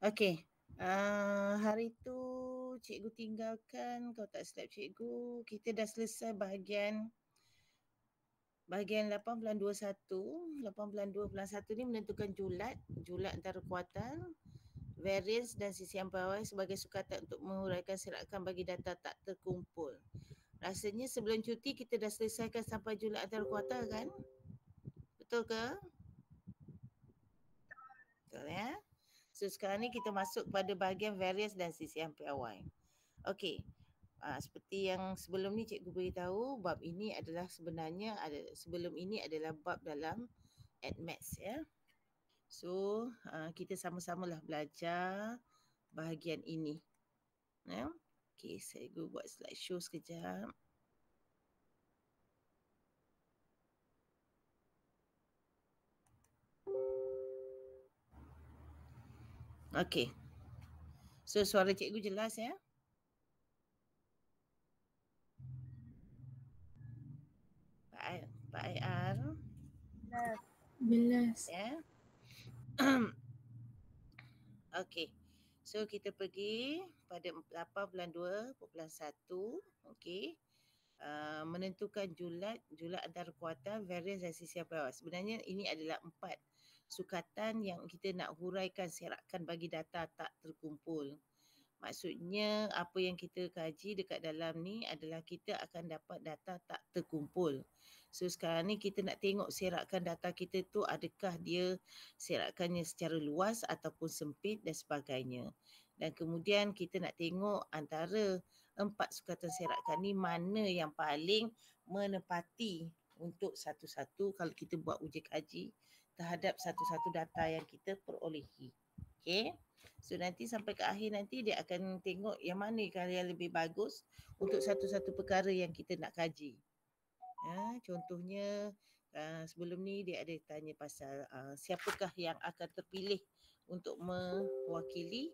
Okey. Hari tu cikgu tinggalkan, kalau tak silap cikgu, kita dah selesai bahagian 8.21. 8.21 ni menentukan julat antara kuartal, variance dan sisi ampawai sebagai sukatan untuk menguraikan serakan bagi data tak terkumpul. Rasanya sebelum cuti kita dah selesaikan sampai julat antara kuartal kan? Betul ke? Betul ya? So sekarang ni kita masuk pada bahagian variance dan sisi ampawai. Okey. Seperti yang sebelum ni cikgu beritahu, bab ini adalah sebenarnya sebelum ini adalah bab dalam Admaths ya. So kita sama-samalah belajar bahagian ini. Ya. Okey, saya buat slideshow sekejap. Okey. So suara cikgu jelas ya? Pak IR. Jelas. Ya. Okey. So kita pergi pada 8.2.1. Okey. Menentukan julat antara kuartal, variance dan sisi ampawai. Sebenarnya ini adalah 4 sukatan yang kita nak huraikan serakan bagi data tak terkumpul. Maksudnya apa yang kita kaji dekat dalam ni adalah kita akan dapat data tak terkumpul. So sekarang ni kita nak tengok serakan data kita tu adakah dia serakannya secara luas ataupun sempit dan sebagainya. Dan kemudian kita nak tengok antara 4 sukatan serakan ni mana yang paling menepati untuk satu-satu kalau kita buat uji kaji terhadap satu-satu data yang kita perolehi. Okay. So nanti sampai ke akhir nanti dia akan tengok yang mana yang lebih bagus untuk satu-satu perkara yang kita nak kaji. Contohnya sebelum ni dia ada tanya pasal siapakah yang akan terpilih untuk mewakili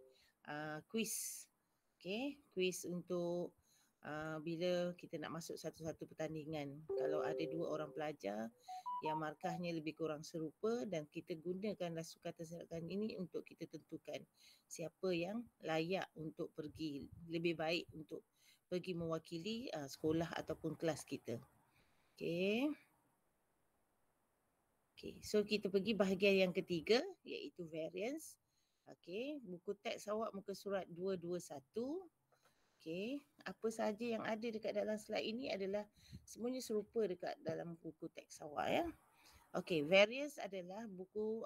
kuis. Okay, kuis untuk bila kita nak masuk satu-satu pertandingan. Kalau ada 2 orang pelajar yang markahnya lebih kurang serupa dan kita gunakanlah sukatan serakan ini untuk kita tentukan siapa yang layak untuk pergi, lebih baik untuk pergi mewakili sekolah ataupun kelas kita. Okay. Okay, so kita pergi bahagian yang ketiga iaitu variance. Okay, buku teks awak muka surat 221. Okay, apa sahaja yang ada dekat dalam slide ini adalah semuanya serupa dekat dalam buku teks awak ya. Okay, variance adalah buku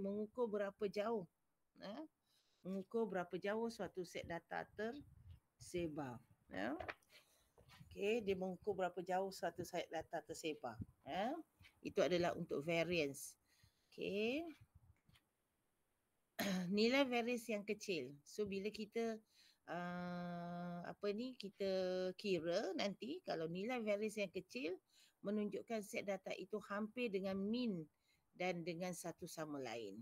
mengukur berapa jauh. Mengukur berapa jauh suatu set data tersebar. Ya. Okay, dia mengukur berapa jauh suatu set data tersebar. Ya. Itu adalah untuk variance. Okay. Nilai variance yang kecil. So bila kita kita kira nanti kalau nilai variance yang kecil menunjukkan set data itu hampir dengan mean dan dengan satu sama lain.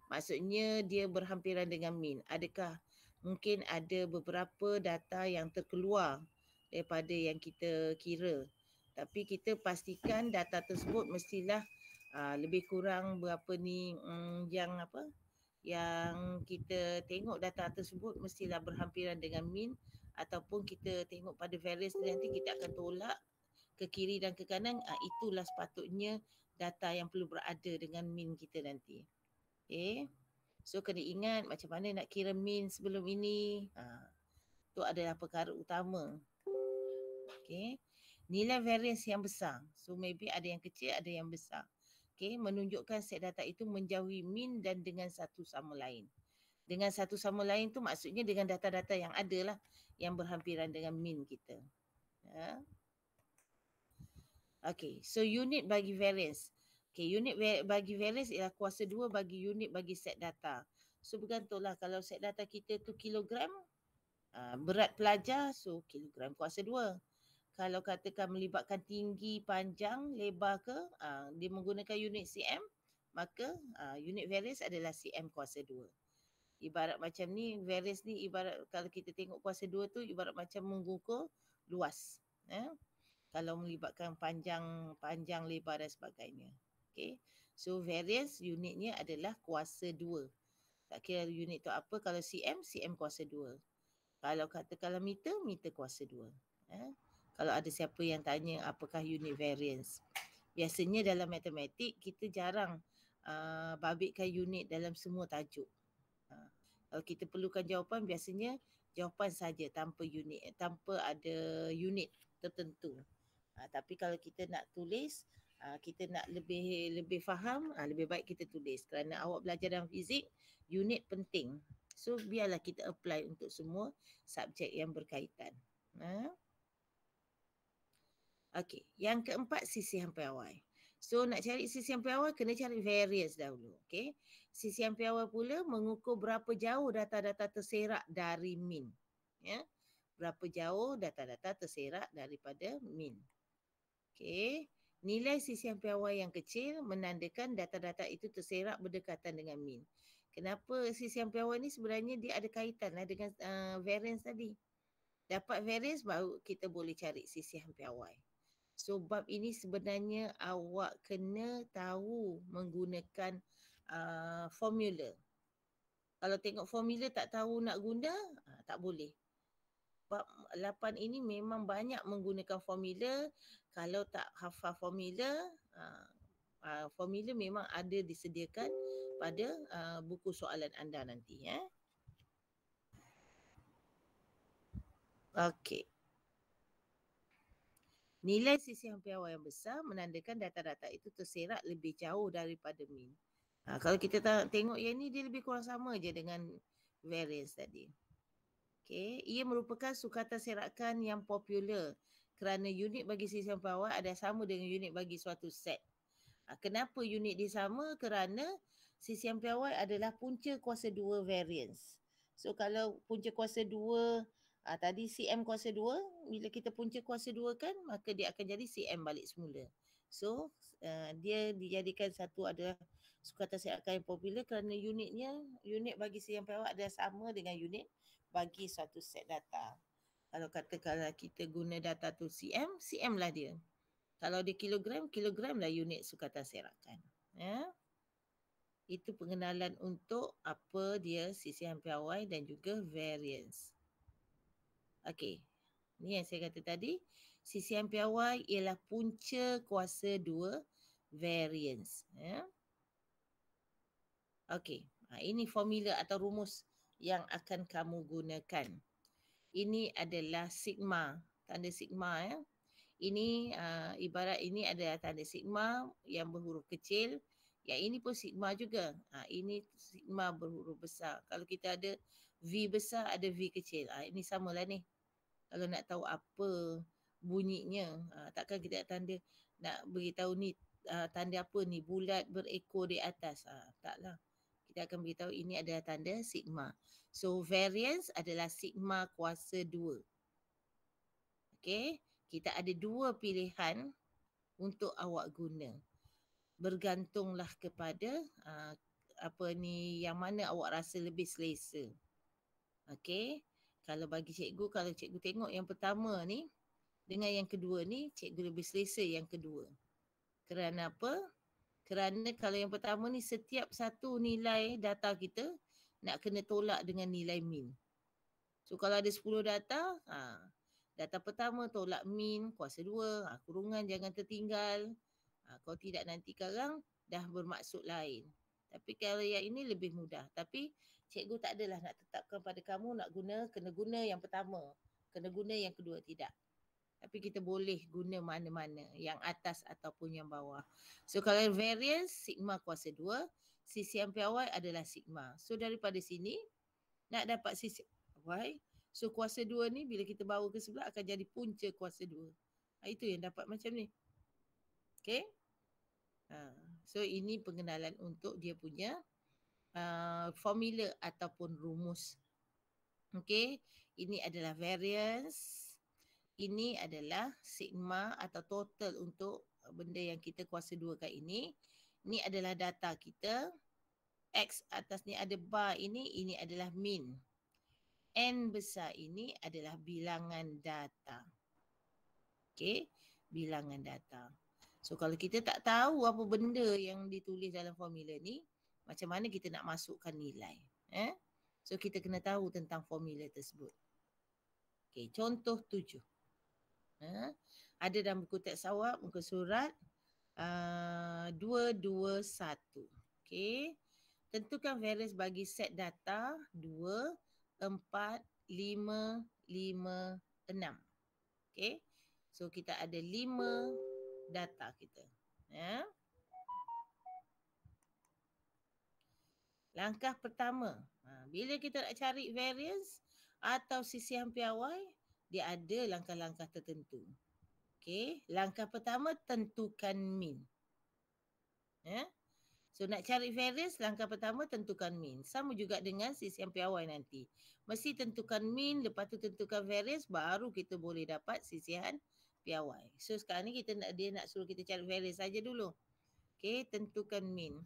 Maksudnya dia berhampiran dengan mean. Adakah mungkin ada beberapa data yang terkeluar daripada yang kita kira, tapi kita pastikan data tersebut mestilah lebih kurang berapa ni yang kita tengok data tersebut mestilah berhampiran dengan mean, ataupun kita tengok pada variance nanti kita akan tolak ke kiri dan ke kanan, itulah sepatutnya data yang perlu berada dengan mean kita nanti. Okay. So kena ingat macam mana nak kira mean sebelum ini. Itu adalah perkara utama. Okay. Nilai variance yang besar. So maybe ada yang kecil, ada yang besar. Okay, menunjukkan set data itu menjauhi mean dan dengan satu sama lain. Dengan satu sama lain tu maksudnya dengan data-data yang ada lah yang berhampiran dengan mean kita. Ya. Okay, so unit bagi variance. Okay, unit bagi variance ialah kuasa 2 bagi unit bagi set data. So bergantunglah kalau set data kita tu kilogram, berat pelajar, so kilogram kuasa 2. Kalau katakan melibatkan tinggi, panjang, lebar ke, dia menggunakan unit cm, maka unit variance adalah cm kuasa 2. Ibarat macam ni, variance ni ibarat kalau kita tengok kuasa 2 tu ibarat macam mengukur luas. Kalau melibatkan panjang, lebar dan sebagainya. Okay. So variance unitnya adalah kuasa 2. Tak kira unit tu apa. Kalau cm, cm kuasa 2. Kalau meter, meter kuasa 2. Kalau ada siapa yang tanya apakah unit variance. Biasanya dalam matematik kita jarang babitkan unit dalam semua tajuk. Kalau kita perlukan jawapan, biasanya jawapan saja tanpa unit, tanpa ada unit tertentu. Tapi kalau kita nak tulis, kita nak lebih faham, lebih baik kita tulis. Kerana awak belajar dalam fizik, unit penting. So biarlah kita apply untuk semua subjek yang berkaitan. Okey, yang keempat sisihan piawai. So nak cari sisihan piawai kena cari variance dahulu. Okey. Sisihan piawai pula mengukur berapa jauh data-data terserak dari mean. Ya. Berapa jauh data-data terserak daripada mean. Okey. Nilai sisihan piawai yang kecil menandakan data-data itu terserak berdekatan dengan mean. Kenapa sisihan piawai ni sebenarnya dia ada kaitan dengan variance tadi. Dapat variance baru kita boleh cari sisihan piawai. So bab ini sebenarnya awak kena tahu menggunakan formula. Kalau tengok formula tak tahu nak guna, tak boleh. Bab 8 ini memang banyak menggunakan formula. Kalau tak hafal formula, formula memang ada disediakan pada buku soalan anda nanti. Okey. Nilai sisihan piawai yang besar menandakan data-data itu terserak lebih jauh daripada mean. Kalau kita tengok yang ni, dia lebih kurang sama je dengan variance tadi. Okay. Ia merupakan sukatan serakan yang popular kerana unit bagi sisihan piawai ada sama dengan unit bagi suatu set. Kenapa unit dia sama? Kerana sisihan piawai adalah punca kuasa 2 variance. So kalau punca kuasa 2, tadi cm kuasa 2, bila kita punca kuasa 2 kan, maka dia akan jadi cm balik semula. So dia dijadikan satu adalah sukatan serakan yang popular kerana unit bagi sisihan piawai adalah sama dengan unit bagi suatu set data. Kalau katakanlah kita guna data tu cm, cm lah dia. Kalau dia kilogram, kilogram lah unit sukatan serakan. Itu pengenalan untuk apa dia sisihan piawai dan juga variance. Okey. Ni yang saya kata tadi, sisihan piawai ialah punca kuasa 2 variance. Okey. Ini formula atau rumus yang akan kamu gunakan. Ini adalah sigma, tanda sigma. Ini ibarat ini adalah tanda sigma yang berhuruf kecil. Yang ini pun sigma juga. Ini sigma berhuruf besar. Kalau kita ada V besar, ada V kecil. Ini samalah ni. Kalau nak tahu apa bunyinya, takkan kita nak beritahu ni tanda apa ni, bulat berekor di atas. Taklah. Kita akan beritahu ini adalah tanda sigma. So variance adalah sigma kuasa 2. Okey. Kita ada 2 pilihan untuk awak guna. Bergantunglah kepada yang mana awak rasa lebih selesa. Okey. Kalau bagi cikgu, kalau cikgu tengok yang pertama ni dengan yang kedua ni, cikgu lebih selesa yang kedua. Kerana apa? Kerana kalau yang pertama ni setiap satu nilai data kita nak kena tolak dengan nilai mean. So kalau ada 10 data, data pertama tolak mean kuasa 2, kurungan jangan tertinggal. Kalau tidak nanti sekarang dah bermaksud lain. Tapi kalau yang ini lebih mudah. Tapi cikgu tak adalah nak tetapkan pada kamu nak kena guna yang pertama. Kena guna yang kedua, tidak. Tapi kita boleh guna mana-mana, yang atas ataupun yang bawah. So kalau variance, sigma kuasa 2, sisihan piawai adalah sigma. So daripada sini, nak dapat sisihan piawai, so kuasa 2 ni bila kita bawa ke sebelah akan jadi punca kuasa 2. Itu yang dapat macam ni. Okay. So ini pengenalan untuk dia punya formula ataupun rumus. Okay. Ini adalah variance. Ini adalah sigma atau total untuk benda yang kita kuasa 2 kat ini. Ini adalah data kita. X atas ni ada bar ini adalah mean. N besar ini adalah bilangan data. Okey, bilangan data. So kalau kita tak tahu apa benda yang ditulis dalam formula ni, macam mana kita nak masukkan nilai? So kita kena tahu tentang formula tersebut. Okay, contoh 7. Ada dalam buku teks awak, muka surat 221. Okay. Tentukan variance bagi set data 2, 4, 5, 5, 6. Okay. So kita ada 5 data kita. Langkah pertama, bila kita nak cari variance atau sisihan piawai, dia ada langkah-langkah tertentu. Okay. Langkah pertama, tentukan mean. So nak cari variance, langkah pertama tentukan mean. Sama juga dengan sisihan piawai nanti. Mesti tentukan mean, lepas tu tentukan variance, baru kita boleh dapat sisihan piawai. So sekarang ni dia nak suruh kita cari variance saja dulu. Okay, tentukan mean.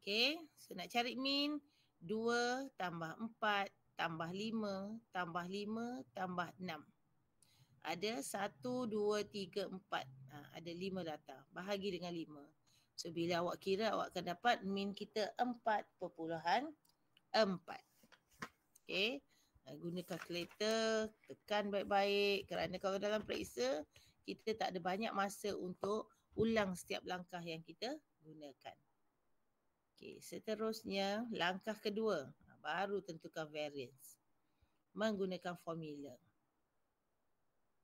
Okay, so nak cari mean, 2 tambah 4 tambah 5 tambah 5 tambah 6. Ada 1, 2, 3, 4. Ada 5 data. Bahagi dengan 5. So bila awak kira, awak akan dapat mean kita 4.4. Okay, guna kalkulator, tekan baik-baik kerana kalau dalam periksa, kita tak ada banyak masa untuk ulang setiap langkah yang kita gunakan. Okay, seterusnya langkah kedua, baru tentukan variance menggunakan formula.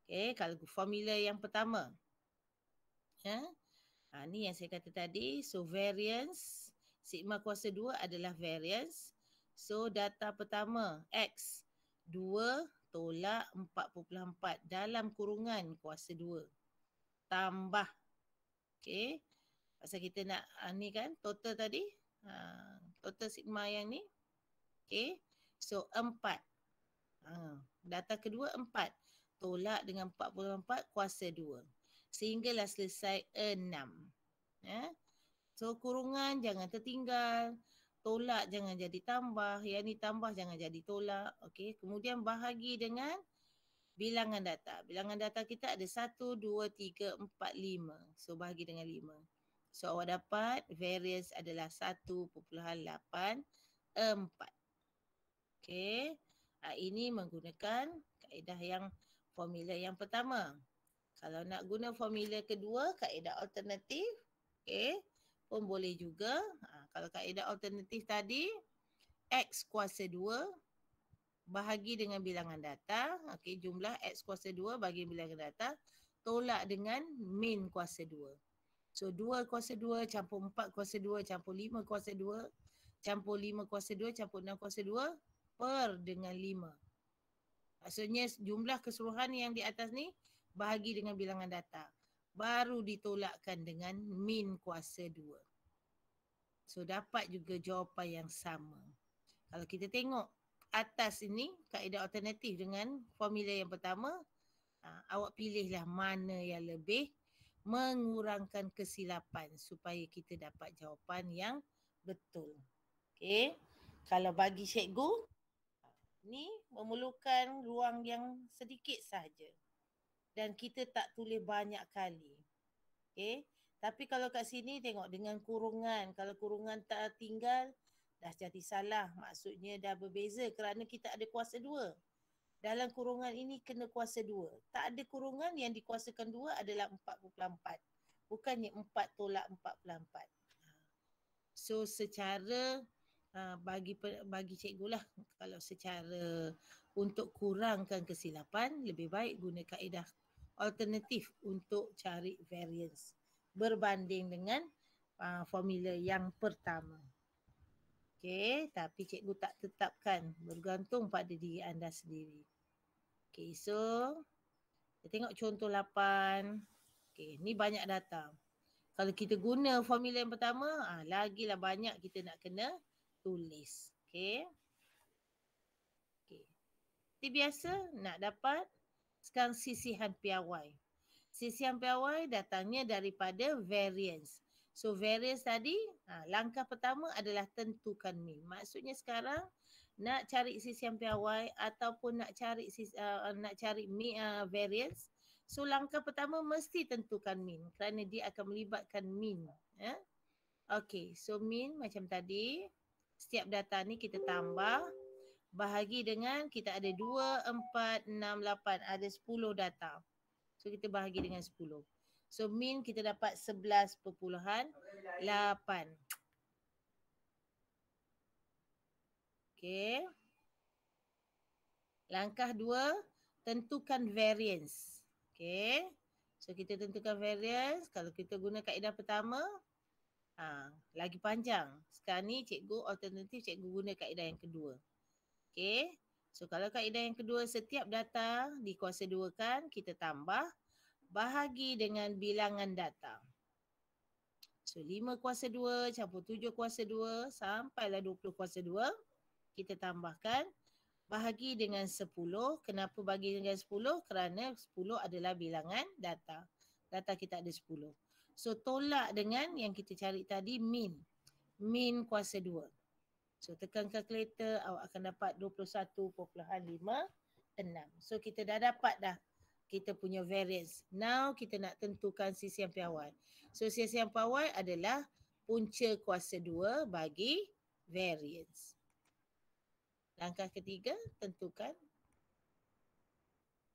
Okay, kalau formula yang pertama, ni yang saya kata tadi. So variance sigma kuasa 2 adalah variance. So data pertama X 2 tolak 4.4 dalam kurungan kuasa 2 tambah. Okay, pasal kita nak ni kan total tadi. Total sigma yang ni. Okay. So 4. Data kedua 4. Tolak dengan 4.4 kuasa 2. Sehinggalah selesai 6. So kurungan jangan tertinggal. Tolak jangan jadi tambah. Yang ni tambah jangan jadi tolak. Okay. Kemudian bahagi dengan bilangan data. Bilangan data kita ada 1, 2, 3, 4, 5. So bahagi dengan 5. So awak dapat variance adalah 1.84. Okay. Ini menggunakan kaedah yang formula yang pertama. Kalau nak guna formula kedua, kaedah alternatif. Okay. Pun boleh juga. Kalau kaedah alternatif tadi, X kuasa 2 bahagi dengan bilangan data. Okay. Jumlah X kuasa 2 bagi bilangan data. Tolak dengan min kuasa 2. So 2 kuasa 2 campur 4 kuasa 2 campur 5 kuasa 2 campur 5 kuasa 2 campur 6 kuasa 2 per dengan 5. Maksudnya jumlah keseluruhan yang di atas ni bahagi dengan bilangan data. Baru ditolakkan dengan min kuasa 2. So dapat juga jawapan yang sama. Kalau kita tengok atas ini kaedah alternatif dengan formula yang pertama, awak pilihlah mana yang lebih mengurangkan kesilapan supaya kita dapat jawapan yang betul. Okay. Kalau bagi cikgu, ni memerlukan ruang yang sedikit saja. Dan kita tak tulis banyak kali. Okay. Tapi kalau kat sini tengok dengan kurungan. Kalau kurungan tak tinggal, dah jadi salah. Maksudnya dah berbeza kerana kita ada kuasa 2. Dalam kurungan ini kena kuasa 2. Tak ada kurungan yang dikuasakan 2 adalah 4.4. Bukannya 4 tolak 4.4. So secara bagi cikgu lah, kalau secara untuk kurangkan kesilapan, lebih baik guna kaedah alternatif untuk cari variance berbanding dengan formula yang pertama. Okay, tapi cikgu tak tetapkan, bergantung pada diri anda sendiri. Okay, so kita tengok contoh 8. Okay, ni banyak data. Kalau kita guna formula yang pertama, lagilah banyak kita nak kena tulis. Okay. Okay. Seperti biasa, nak dapat sekarang sisihan piawai. Sisihan piawai datangnya daripada variance. So variance tadi, langkah pertama adalah tentukan mean. Maksudnya sekarang nak cari sisihan piawai ataupun nak cari variance. So langkah pertama mesti tentukan mean kerana dia akan melibatkan mean. Okay, so mean macam tadi. Setiap data ni kita tambah, bahagi dengan kita ada 2, 4, 6, 8, ada 10 data. So kita bahagi dengan 10. So min kita dapat 11.8. Okay. Langkah 2, tentukan variance. Okay. So kita tentukan variance. Kalau kita guna kaedah pertama, lagi panjang. Sekarang ni cikgu alternatif cikgu guna kaedah yang kedua. Okay. So kalau kaedah yang kedua, setiap data dikuasa 2 kan, kita tambah, bahagi dengan bilangan data. So 5 kuasa 2 campur 7 kuasa 2 sampailah 20 kuasa 2. Kita tambahkan, bahagi dengan 10. Kenapa bagi dengan 10? Kerana 10 adalah bilangan data. Data kita ada 10. So tolak dengan yang kita cari tadi, min. Min kuasa 2. So tekan kalkulator, awak akan dapat 21.56. So kita dah dapat dah kita punya variance. Now kita nak tentukan sisian piawai. So sisian piawai adalah punca kuasa 2 bagi variance. Langkah ketiga, tentukan.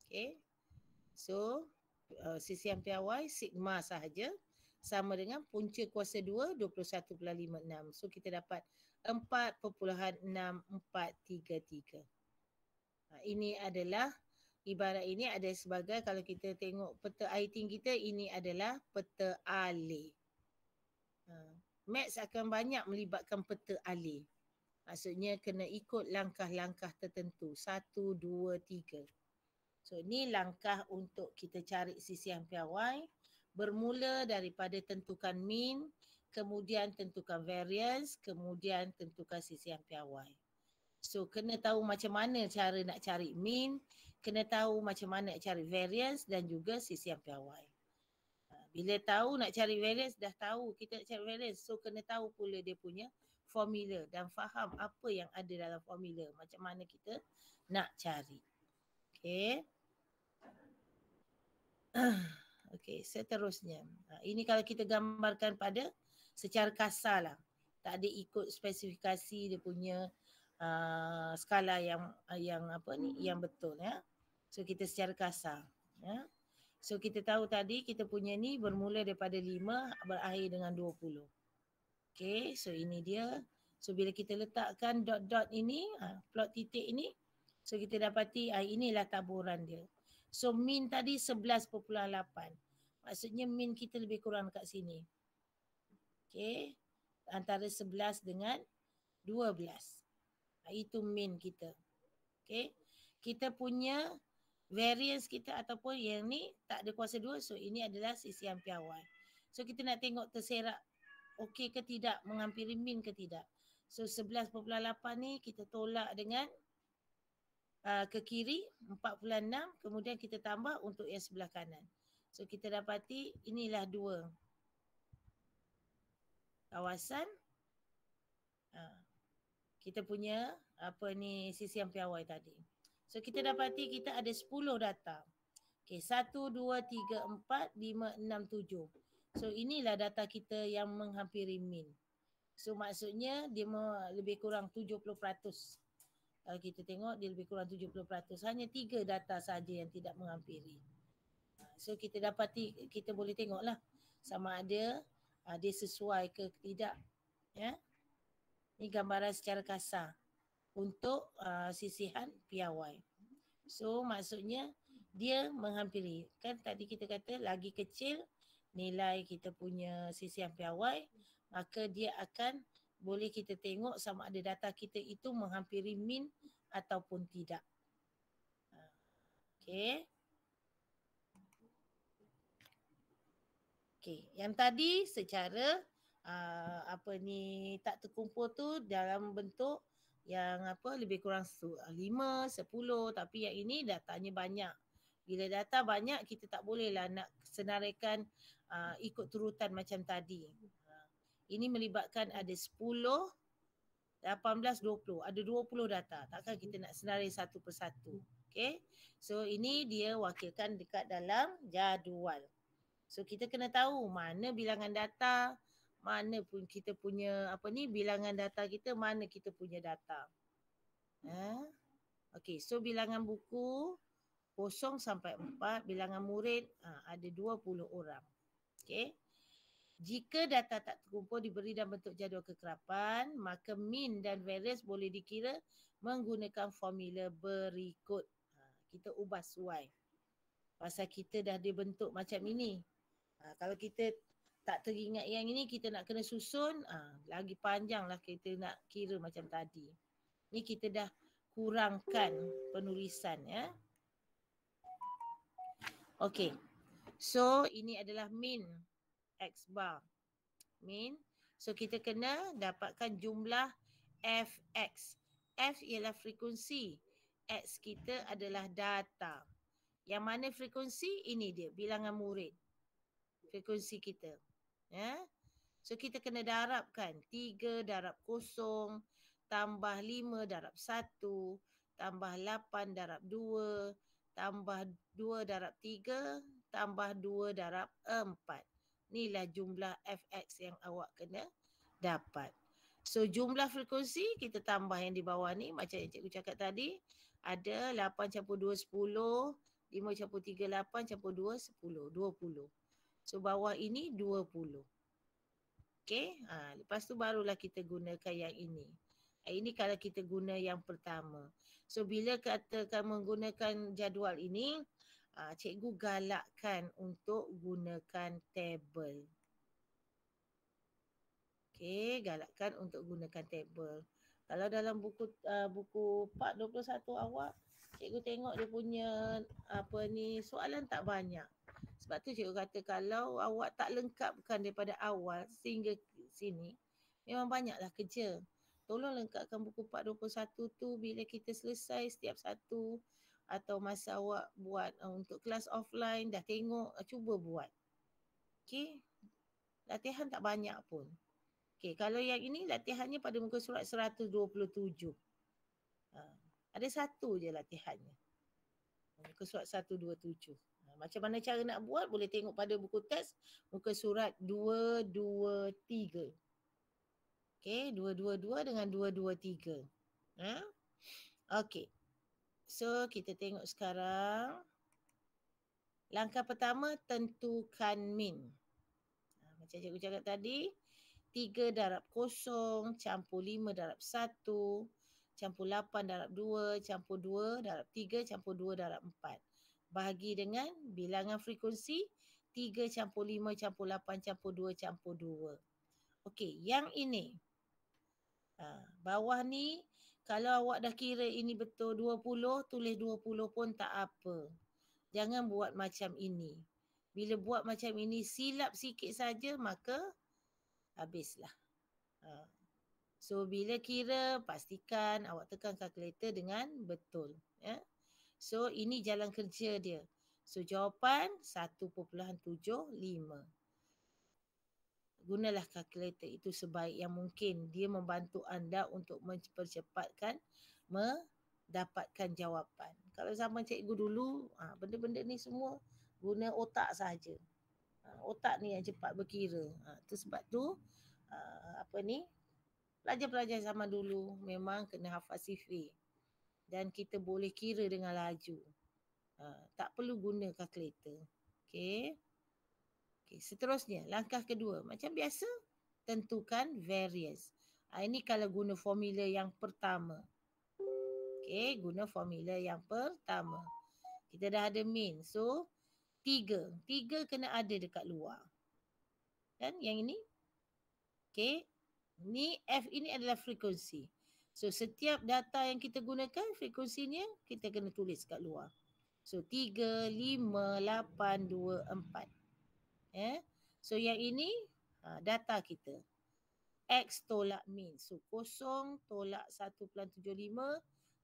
Okay. So sisian piawai sigma sahaja sama dengan punca kuasa 2 21.56. So kita dapat 4.6433. Ini adalah ibarat ini ada sebagai, kalau kita tengok peta aiting kita, ini adalah peta alih. Maths akan banyak melibatkan peta alih. Maksudnya kena ikut langkah-langkah tertentu. 1, 2, 3. So ni langkah untuk kita cari sisian piawai. Bermula daripada tentukan min, kemudian tentukan variance, kemudian tentukan sisian piawai. So kena tahu macam mana cara nak cari min, kena tahu macam mana nak cari variance dan juga sisian piawai. Bila tahu nak cari variance, dah tahu kita nak cari variance. So kena tahu pula dia punya formula dan faham apa yang ada dalam formula. Macam mana kita nak cari. Okay. Okay, seterusnya. Ini kalau kita gambarkan pada secara kasar lah. Tak ada ikut spesifikasi dia punya skala yang apa ni, yang betul ya. So kita secara kasar ya. So kita tahu tadi kita punya ni bermula daripada 5 berakhir dengan 20. Okay, so ini dia. So bila kita letakkan dot-dot ini, plot titik ini, so kita dapati inilah taburan dia. So min tadi 11.8. Maksudnya min kita lebih kurang kat sini. Okay, antara 11 dengan 12. Itu min kita. Okay, kita punya variance kita ataupun yang ni tak ada kuasa 2. So ini adalah sisian piawai. So kita nak tengok terserak okey ke tidak, menghampiri min ke tidak. So 11.8 ni kita tolak dengan ke kiri 46, kemudian kita tambah untuk yang sebelah kanan. So kita dapati inilah dua kawasan. Kita punya apa ni sisian piawai tadi. So kita dapati kita ada 10 data. Okey, 1, 2, 3, 4, 5, 6, 7. So inilah data kita yang menghampiri min. So maksudnya dia lebih kurang 70%. Kalau kita tengok dia lebih kurang 70%. Hanya 3 data saja yang tidak menghampiri. So kita dapati, kita boleh tengoklah sama ada dia sesuai ke tidak. Ya. Ini gambaran secara kasar untuk sisihan piawai. So maksudnya dia menghampiri. Kan tadi kita kata lagi kecil nilai kita punya sisihan piawai, maka dia akan boleh kita tengok sama ada data kita itu menghampiri min ataupun tidak. Okey. Okey, yang tadi secara apa ni tak terkumpul tu dalam bentuk yang apa lebih kurang 5, 10, tapi yang ini datanya banyak. Bila data banyak kita tak bolehlah nak senaraikan ikut turutan macam tadi. Ini melibatkan ada 10, 18, 20. Ada 20 data. Takkan kita nak senarai satu persatu. Okay. So ini dia wakilkan dekat dalam jadual. So kita kena tahu mana bilangan data, mana pun kita punya bilangan data kita, mana kita punya data. Okey, so bilangan buku 0 sampai 4, bilangan murid ada 20 orang. Okey. Jika data tak terkumpul diberi dalam bentuk jadual kekerapan, maka mean dan variance boleh dikira menggunakan formula berikut. Kita ubah suai. Pasal kita dah dibentuk macam ini. Kalau kita tak teringat yang ini, kita nak kena susun, lagi panjang lah kita nak kira macam tadi. Ni kita dah kurangkan penulisan ya. Okey. So ini adalah mean X bar. Mean. So kita kena dapatkan jumlah Fx. F ialah frekuensi. X kita adalah data. Yang mana frekuensi? Ini dia, bilangan murid. Frekuensi kita. Ya. So kita kena darabkan 3 darab 0 tambah 5 darab 1 tambah 8 darab 2 tambah 2 darab 3 tambah 2 darab 4. Inilah jumlah Fx yang awak kena dapat. So jumlah frekuensi kita tambah yang di bawah ni macam yang cikgu cakap tadi. Ada 8 campur 2 10, 5 campur 3 8 campur 2 10, 20. So bawah ini 20. Okey, lepas tu barulah kita gunakan yang ini. Ini kalau kita guna yang pertama. So bila katakan menggunakan jadual ini, cikgu galakkan untuk gunakan table. Okey, galakkan untuk gunakan table. Kalau dalam buku part 21 awak, cikgu tengok dia punya soalan tak banyak. Sebab tu cikgu kata kalau awak tak lengkapkan daripada awal sehingga sini, memang banyaklah kerja. Tolong lengkapkan buku part 21 tu bila kita selesai setiap satu atau masa awak buat untuk kelas offline dah tengok, cuba buat. Okey. Latihan tak banyak pun. Okey, kalau yang ini latihannya pada muka surat 127. Ada satu je latihannya. Muka surat 127. Macam mana cara nak buat boleh tengok pada buku teks muka surat 223. Okey, 222 dengan 223. Okey. So kita tengok sekarang. Langkah pertama tentukan mean. Macam cikgu cakap tadi, 3 darab 0 campur 5 darab 1 campur 8 darab 2 campur 2 darab 3 campur 2 darab 4. Bahagi dengan bilangan frekuensi 3 campur 5 campur 8 campur 2 campur 2. Okey, yang ini. Bawah ni kalau awak dah kira ini betul 20, tulis 20 pun tak apa. Jangan buat macam ini. Bila buat macam ini silap sikit saja maka habislah. So bila kira pastikan awak tekan kalkulator dengan betul. Ya. So ini jalan kerja dia. So jawapan 1.75. Gunalah kalkulator itu sebaik yang mungkin. Dia membantu anda untuk mempercepatkan mendapatkan jawapan. Kalau zaman cikgu dulu, benda-benda ni semua guna otak saja. Otak ni yang cepat berkira. Itu sebab tu pelajar-pelajar zaman dulu memang kena hafal sifir. Dan kita boleh kira dengan laju. Tak perlu guna kalkulator. Okey. Okay, seterusnya, langkah kedua. Macam biasa, tentukan variance. Ini kalau guna formula yang pertama. Okay, guna formula yang pertama. Kita dah ada mean. So, 3. 3 kena ada dekat luar. Dan yang ini. Okay. Ni F ini adalah frekuensi. So, setiap data yang kita gunakan, frekuensinya kita kena tulis kat luar. So, 3, 5, 8, 2, 4. So yang ini data kita. X tolak mean. So 0 tolak 1.75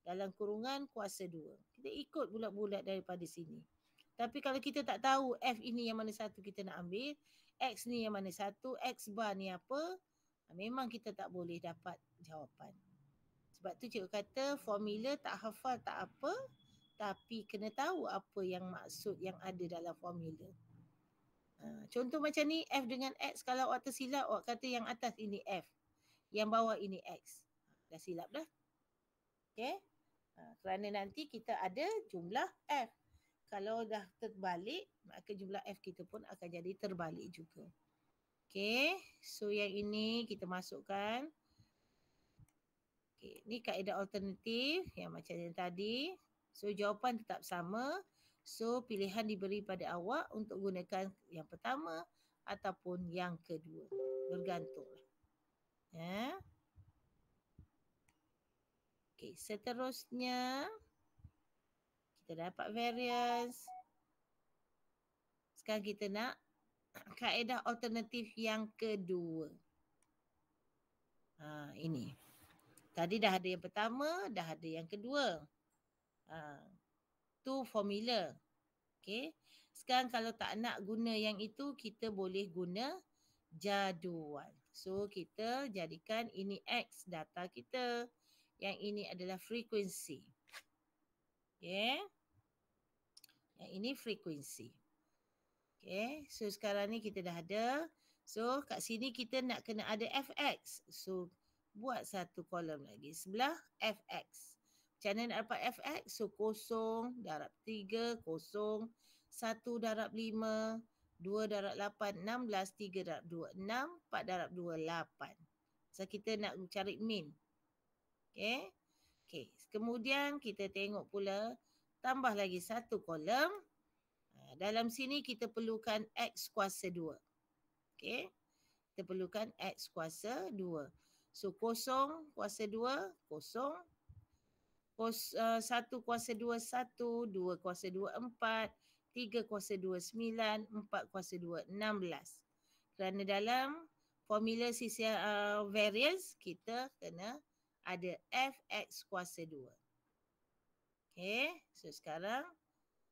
dalam kurungan kuasa 2. Kita ikut bulat-bulat daripada sini. Tapi kalau kita tak tahu F ini yang mana satu kita nak ambil, X ni yang mana satu, X bar ni apa, memang kita tak boleh dapat jawapan. Sebab tu cikgu kata formula tak hafal tak apa, tapi kena tahu apa yang maksud yang ada dalam formula. Contoh macam ni, F dengan X, kalau awak tersilap, awak kata yang atas ini F, yang bawah ini X. Dah silap dah. Okay. Kerana nanti kita ada jumlah F. Kalau dah terbalik, maka jumlah F kita pun akan jadi terbalik juga. Okay. So yang ini kita masukkan. Okay. Ni kaedah alternatif yang macam yang tadi. So jawapan tetap sama. So pilihan diberi pada awak untuk gunakan yang pertama ataupun yang kedua. Bergantunglah. Ya. Okay, seterusnya kita dapat variance. Sekarang kita nak kaedah alternatif yang kedua. Ini. Tadi dah ada yang pertama, dah ada yang kedua. Tu formula. Okay. Sekarang kalau tak nak guna yang itu, kita boleh guna jadual. So kita jadikan ini X data kita. Yang ini adalah frekuensi. Okay. Yang ini frekuensi. Okay. So sekarang ni kita dah ada. So kat sini kita nak kena ada fx. So buat satu kolom lagi sebelah fx. Macam mana nak dapat fx? So 0 darab 3, 0, 1 darab 5, 2 darab 8, 16, 3 darab 2, 6, 4 darab 2, 8. So kita nak cari min. Okay. Okay. Kemudian kita tengok pula tambah lagi satu kolom. Dalam sini kita perlukan X kuasa 2. Okay. Kita perlukan X kuasa 2. So, 0 kuasa 2, 0. 1 kuasa 2, 1. 2 kuasa 2, 4. 3 kuasa 2, 9. 4 kuasa 2, 16. Kerana dalam formula sisi variance, kita kena ada Fx kuasa 2. Okay. So, sekarang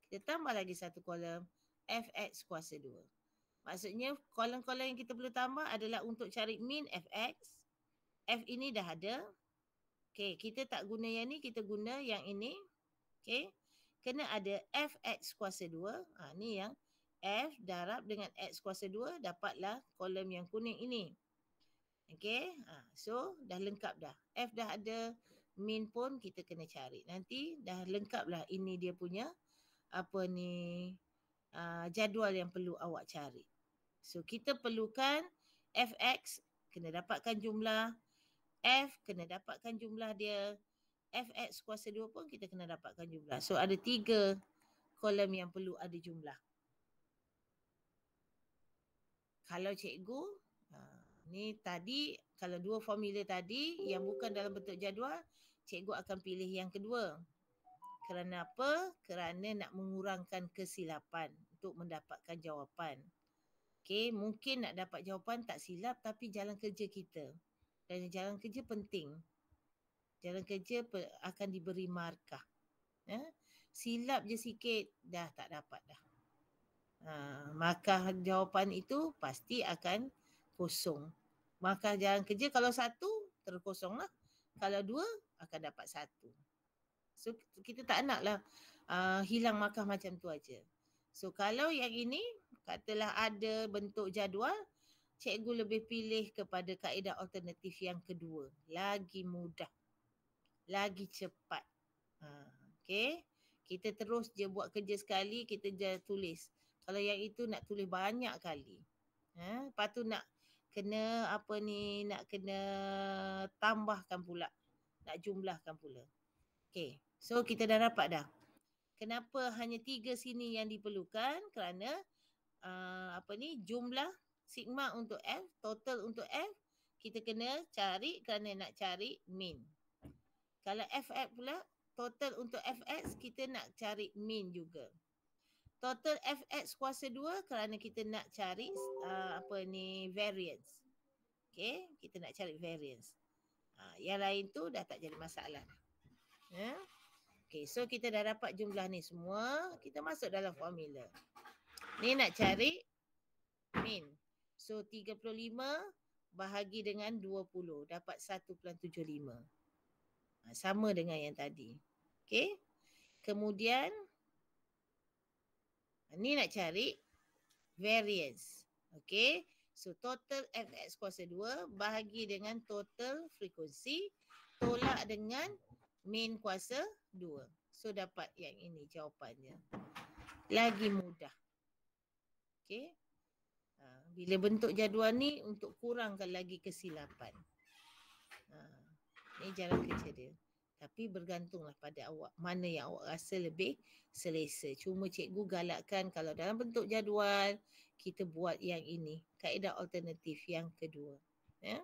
kita tambah lagi satu kolom fx kuasa 2. Maksudnya kolom-kolom yang kita perlu tambah adalah untuk cari min fx. F ini dah ada. Okay, kita tak guna yang ni, kita guna yang ini. Okay, kena ada fx kuasa 2. Ni yang f darab dengan x kuasa 2, dapatlah kolom yang kuning ini. Okay, so dah lengkap dah. F dah ada, min pun kita kena cari. Nanti dah lengkap lah ini dia punya jadual yang perlu awak cari. So kita perlukan fx, kena dapatkan jumlah. F kena dapatkan jumlah dia. Fx kuasa 2 pun kita kena dapatkan jumlah. So ada 3 kolom yang perlu ada jumlah. Kalau cikgu, ni tadi, kalau dua formula tadi yang bukan dalam bentuk jadual, cikgu akan pilih yang kedua. Kerana apa? Kerana nak mengurangkan kesilapan untuk mendapatkan jawapan. Okay, mungkin nak dapat jawapan tak silap tapi jalan kerja kita. Dan jalan kerja penting. Jalan kerja akan diberi markah. Silap je sikit, dah tak dapat dah. Markah jawapan itu pasti akan kosong. Markah jalan kerja kalau 1, terkosong lah. Kalau 2, akan dapat 1. So kita tak naklah hilang markah macam tu aja. So kalau yang ini katalah ada bentuk jadual, cikgu lebih pilih kepada kaedah alternatif yang kedua. Lagi mudah. Lagi cepat. Okay. Kita terus je buat kerja sekali, kita je tulis. Kalau yang itu nak tulis banyak kali. Lepas tu nak kena nak kena tambahkan pula. Nak jumlahkan pula. Okay. So kita dah dapat dah. Kenapa hanya 3 sini yang diperlukan? Kerana jumlah sigma untuk F, total untuk F, kita kena cari kerana nak cari min. Kalau FX pula, total untuk FX kita nak cari min juga. Total FX kuasa 2 kerana kita nak cari variance. Okay, kita nak cari variance. Yang lain tu dah tak jadi masalah. Okay, so kita dah dapat jumlah ni semua. Kita masuk dalam formula. Ni nak cari min. So 35 bahagi dengan 20. Dapat 1.75. Sama dengan yang tadi. Okay. Kemudian ni nak cari variance. Okay. So total fx kuasa 2 bahagi dengan total frekuensi tolak dengan mean kuasa 2. So dapat yang ini jawapannya. Lagi mudah. Okay. Bila bentuk jadual ni untuk kurangkan lagi kesilapan. Ini cara kerja dia. Tapi bergantunglah pada awak. Mana yang awak rasa lebih selesa. Cuma cikgu galakkan kalau dalam bentuk jadual, kita buat yang ini. Kaedah alternatif yang kedua. Ya?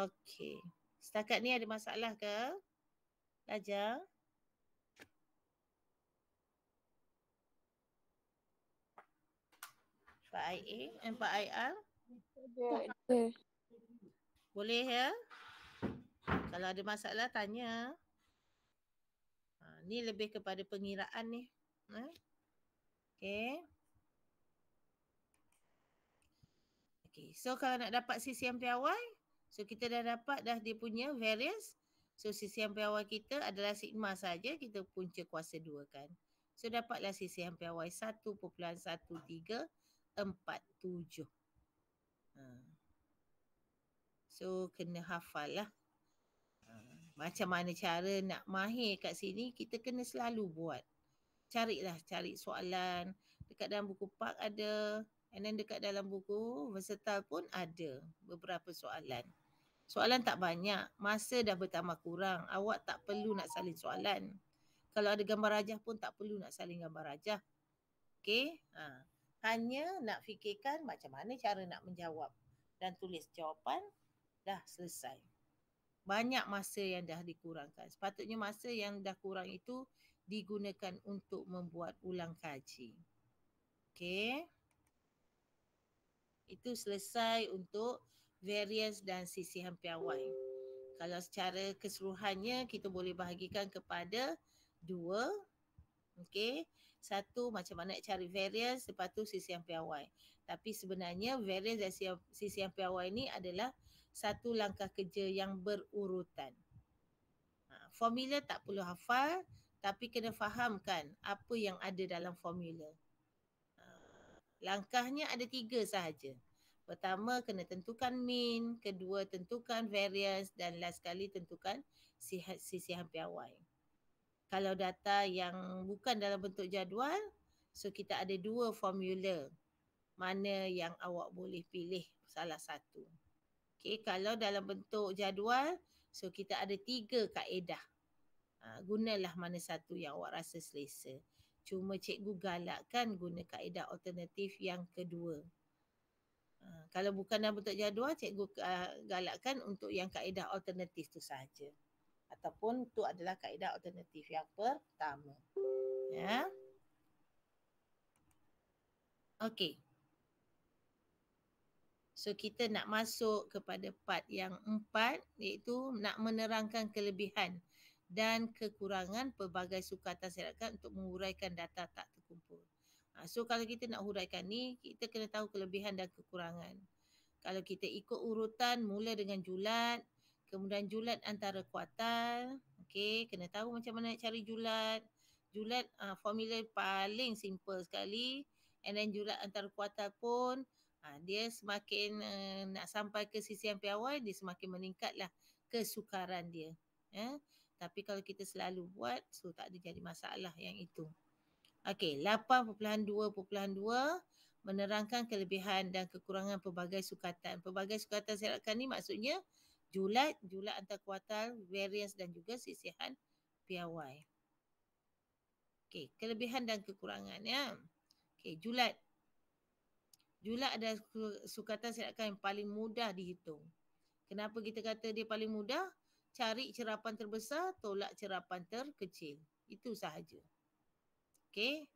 Okey. Setakat ni ada masalah ke? Belajar? Pak IA dan Pak IR? Ada. Boleh ya? Kalau ada masalah, tanya. Ni lebih kepada pengiraan ni. Okay. Okay. So kalau nak dapat CCM piawai, so kita dah dapat dah dia punya variance. So CCM piawai kita adalah sigma saja, kita punca kuasa 2 kan. So dapatlah CCM piawai 1.1347. So kena hafal lah. Macam mana cara nak mahir kat sini, kita kena selalu buat. Cari soalan. Dekat dalam buku Park ada. And then dekat dalam buku Versatile pun ada beberapa soalan. Soalan tak banyak. Masa dah bertambah kurang. Awak tak perlu nak salin soalan. Kalau ada gambar rajah pun tak perlu nak salin gambar rajah. Okay. Hanya nak fikirkan macam mana cara nak menjawab. Dan tulis jawapan. Dah selesai. Banyak masa yang dah dikurangkan. Sepatutnya masa yang dah kurang itu digunakan untuk membuat ulang kaji. Okey. Itu selesai untuk variance dan sisihan piawai. Kalau secara keseluruhannya kita boleh bahagikan kepada 2. Okey. 1 macam mana nak cari variance, lepas tu sisihan piawai. Tapi sebenarnya variance dan sisihan piawai ni adalah satu langkah kerja yang berurutan. Formula tak perlu hafal, tapi kena fahamkan apa yang ada dalam formula. Langkahnya ada 3 sahaja. Pertama, kena tentukan mean. Kedua, tentukan variance. Dan last sekali, tentukan sisihan piawai. Kalau data yang bukan dalam bentuk jadual, so kita ada 2 formula. Mana yang awak boleh pilih salah satu. Okay, kalau dalam bentuk jadual, so kita ada 3 kaedah. Gunalah mana satu yang awak rasa selesa. Cuma cikgu galakkan guna kaedah alternatif yang kedua. Kalau bukan dalam bentuk jadual, cikgu galakkan untuk yang kaedah alternatif tu sahaja. Ataupun tu adalah kaedah alternatif yang pertama. Ya. Okey. So kita nak masuk kepada part yang 4, iaitu nak menerangkan kelebihan dan kekurangan pelbagai sukatan syarikat untuk menguraikan data tak terkumpul. So kalau kita nak huraikan ni, kita kena tahu kelebihan dan kekurangan. Kalau kita ikut urutan, mula dengan julat, kemudian julat antara kuartal. Okey, kena tahu macam mana nak cari julat. Julat formula paling simple sekali. And then julat antara kuartal pun, dia semakin nak sampai ke sisihan piawai, dia semakin meningkatlah kesukaran dia. Tapi kalau kita selalu buat, so tak ada jadi masalah yang itu. Okey, 8.2.2 menerangkan kelebihan dan kekurangan pelbagai sukatan. Pelbagai sukatan syarikat ni maksudnya julat antar kuartal, variance dan juga sisihan piawai. Okey, kelebihan dan kekurangan ya. Okey, julat. Julat adalah sukatan syarikat yang paling mudah dihitung. Kenapa kita kata dia paling mudah? Cari cerapan terbesar, tolak cerapan terkecil. Itu sahaja. Okey.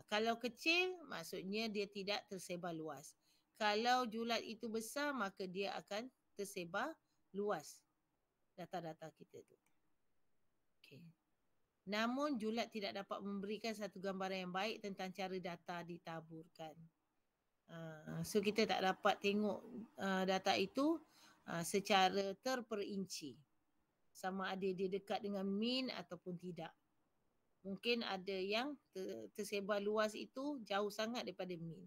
Kalau kecil, maksudnya dia tidak tersebar luas. Kalau julat itu besar, maka dia akan tersebar luas data-data kita tu. Okey. Namun julat tidak dapat memberikan satu gambaran yang baik tentang cara data ditaburkan. So kita tak dapat tengok data itu secara terperinci. Sama ada dia dekat dengan mean ataupun tidak. Mungkin ada yang tersebar luas itu jauh sangat daripada mean.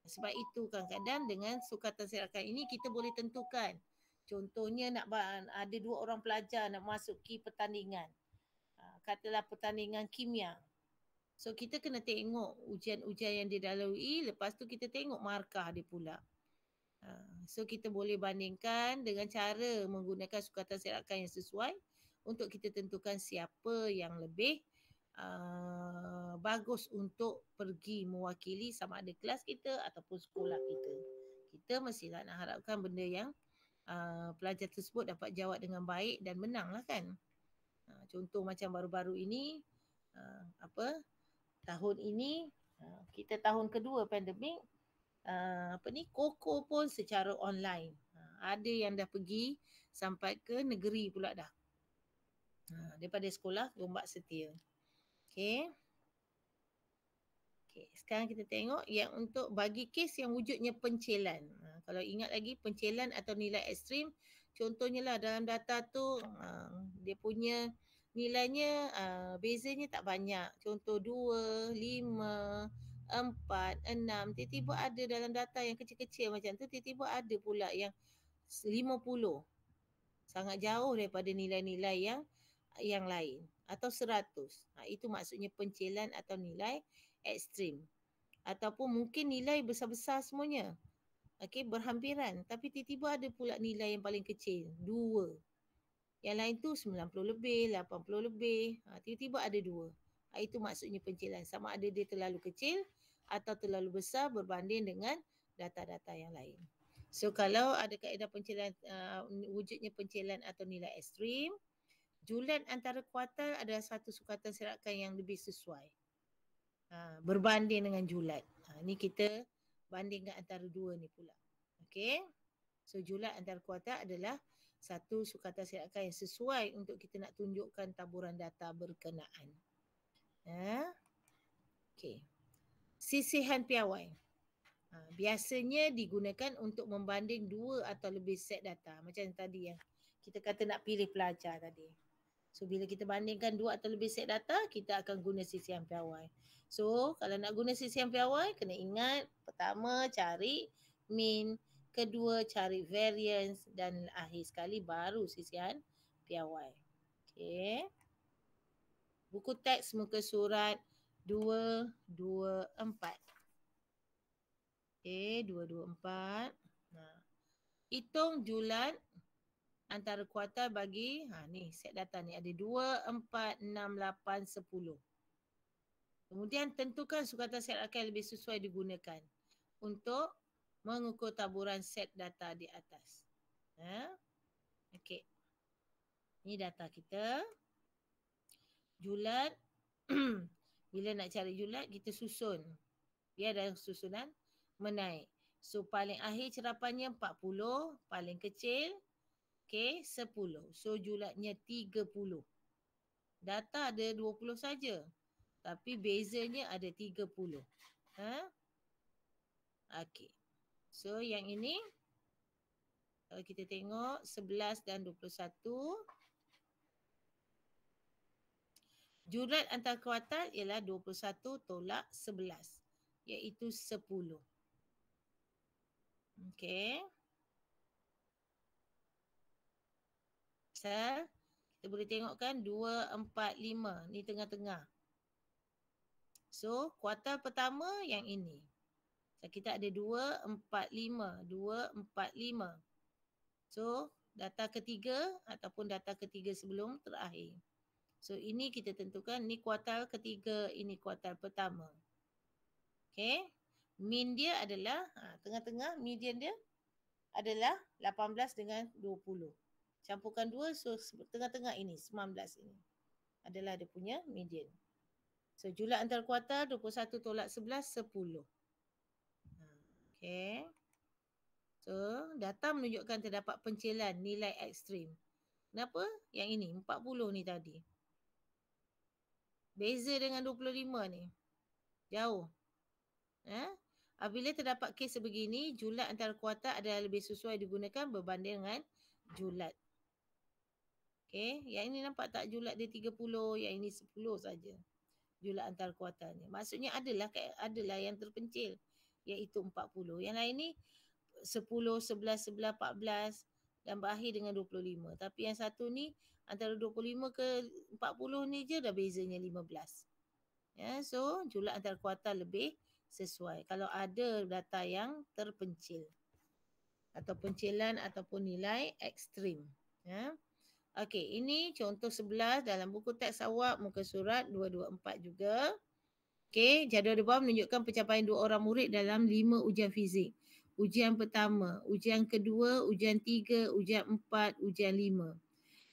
Sebab itu kadang-kadang dengan sukatan serakan ini kita boleh tentukan. Contohnya ada 2 orang pelajar nak masuki pertandingan. Katalah pertandingan kimia. So kita kena tengok ujian-ujian yang dia lalui, lepas tu kita tengok markah dia pula. So kita boleh bandingkan dengan cara menggunakan sukatan serakan yang sesuai untuk kita tentukan siapa yang lebih bagus untuk pergi mewakili sama ada kelas kita ataupun sekolah kita. Kita mestilah nak harapkan benda yang pelajar tersebut dapat jawab dengan baik dan menang lah kan. Contoh macam baru-baru ini, tahun ini, kita tahun kedua pandemik, Koko pun secara online. Ada yang dah pergi sampai ke negeri pula dah. Daripada sekolah Gombak Setia. Okey. Sekarang kita tengok yang untuk bagi kes yang wujudnya pencilan. Kalau ingat lagi pencilan atau nilai ekstrim, contohnya lah dalam data tu dia punya nilainya bezanya tak banyak. Contoh 2, 5, 4, 6. Tiba-tiba ada dalam data yang kecil-kecil macam tu, tiba-tiba ada pula yang 50. Sangat jauh daripada nilai-nilai yang lain. Atau 100. Itu maksudnya pencilan atau nilai ekstrim. Ataupun mungkin nilai besar-besar semuanya. Okey, berhampiran. Tapi tiba-tiba ada pula nilai yang paling kecil. 2. Yang lain tu 90 lebih, 80 lebih. Tiba-tiba ada 2. Itu maksudnya pencilan. Sama ada dia terlalu kecil atau terlalu besar berbanding dengan data-data yang lain. So kalau ada kaedah pencilan, wujudnya pencilan atau nilai ekstrim, julat antara kuartal adalah satu sukatan serakan yang lebih sesuai. Berbanding dengan julat. Ni kita bandingkan antara dua ni pula. Okey. So julat antara kuartal adalah satu sukatan serakan yang sesuai untuk kita nak tunjukkan taburan data berkenaan. Okey. Sisihan piawai. Biasanya digunakan untuk membanding 2 atau lebih set data. Macam tadi yang kita kata nak pilih pelajar tadi. So bila kita bandingkan 2 atau lebih set data, kita akan guna sisihan piawai. So kalau nak guna sisihan piawai, kena ingat pertama cari mean, kedua cari variance dan akhir sekali baru sisihan piawai. Okey. Buku teks muka surat 224. Okey, 224. Hitung julat antara kuartal bagi, ni set data ni ada 2, 4, 6, 8, 10. Kemudian tentukan sukatan serakan yang lebih sesuai digunakan untuk mengukur taburan set data di atas. Okey. Ni data kita. Julat. Bila nak cari julat, kita susun. Dia ada susunan menaik. So paling akhir cerapannya 40, paling kecil 10. So julatnya 30. Data ada 20 saja. Tapi bezanya ada 30. Okey. So yang ini kalau kita tengok 11 dan 21. Julat antara kuartal ialah 21 tolak 11. Iaitu 10. Okey. Kita boleh tengokkan 2, 4, 5. Ni tengah-tengah. So, kuartal pertama yang ini. So, kita ada 2, 4, 5. 2, 4, 5. So, data ketiga ataupun data ketiga sebelum terakhir. So, ini kita tentukan. Ni kuartal ketiga. Ini kuartal pertama. Okey. Mean dia adalah, tengah-tengah median dia adalah 18 dengan 20. Campurkan 2, so tengah-tengah ini, 19 ini adalah dia punya median. So julat antara kuartal 21 tolak 11, 10. Okey. So data menunjukkan terdapat pencilan nilai ekstrim. Kenapa? Yang ini, 40 ni tadi. Beza dengan 25 ni. Jauh. Apabila terdapat kes sebegini, julat antara kuartal adalah lebih sesuai digunakan berbanding dengan julat. Okey, yang ini nampak tak julat dia 30, yang ini 10 saja. Julat antara kuartalnya. Maksudnya adalah yang terpencil. iaitu 40. Yang lain ni 10, 11, 11, 14 dan berakhir dengan 25. Tapi yang satu ni antara 25 ke 40 ni je dah bezanya 15. Ya, so julat antara kuartal lebih sesuai kalau ada data yang terpencil atau pencilan ataupun nilai ekstrim. Ya. Okey, ini contoh 11 dalam buku teks awak muka surat 224 juga. Okey, jadual di bawah menunjukkan pencapaian 2 orang murid dalam 5 ujian fizik. Ujian pertama, ujian kedua, ujian 3, ujian 4, ujian 5.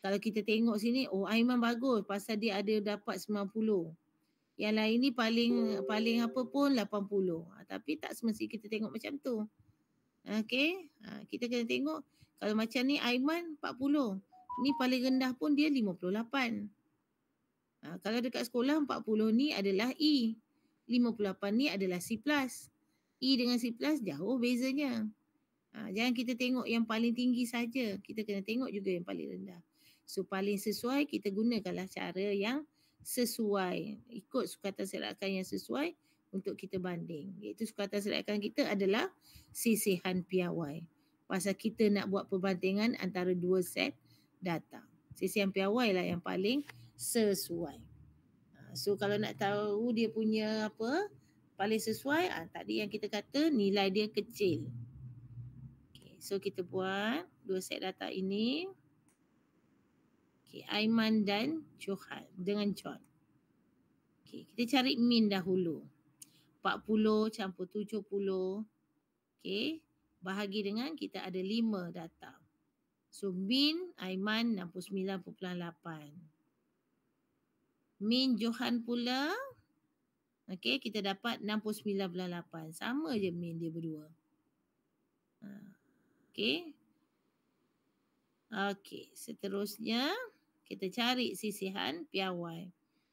Kalau kita tengok sini, oh Aiman bagus pasal dia ada dapat 90. Yang lain ni paling apa pun 80. Tapi tak semestinya kita tengok macam tu. Okey, kita kena tengok kalau macam ni Aiman 40. Ni paling rendah pun dia 58. Kalau dekat sekolah 40 ni adalah E. 58 ni adalah C+. E dengan C+, jauh bezanya. Jangan kita tengok yang paling tinggi saja. Kita kena tengok juga yang paling rendah. So paling sesuai kita gunakanlah cara yang sesuai. Ikut sukatan serakan yang sesuai untuk kita banding. Iaitu sukatan serakan kita adalah sisihan piawai. Pasal kita nak buat perbandingan antara dua set data. Sisihan piawai lah yang paling sesuai. So kalau nak tahu dia punya apa paling sesuai, tadi yang kita kata nilai dia kecil. Okay, so kita buat dua set data ini. Okay, Aiman dan Johan dengan John. Okay, kita cari min dahulu. 40 campur 70. Okay, bahagi dengan kita ada 5 data. So min Aiman 69.8. Min Johan pula, okay, kita dapat 69.8. Sama je min dia berdua. Okay. Okay, seterusnya kita cari sisihan piawai.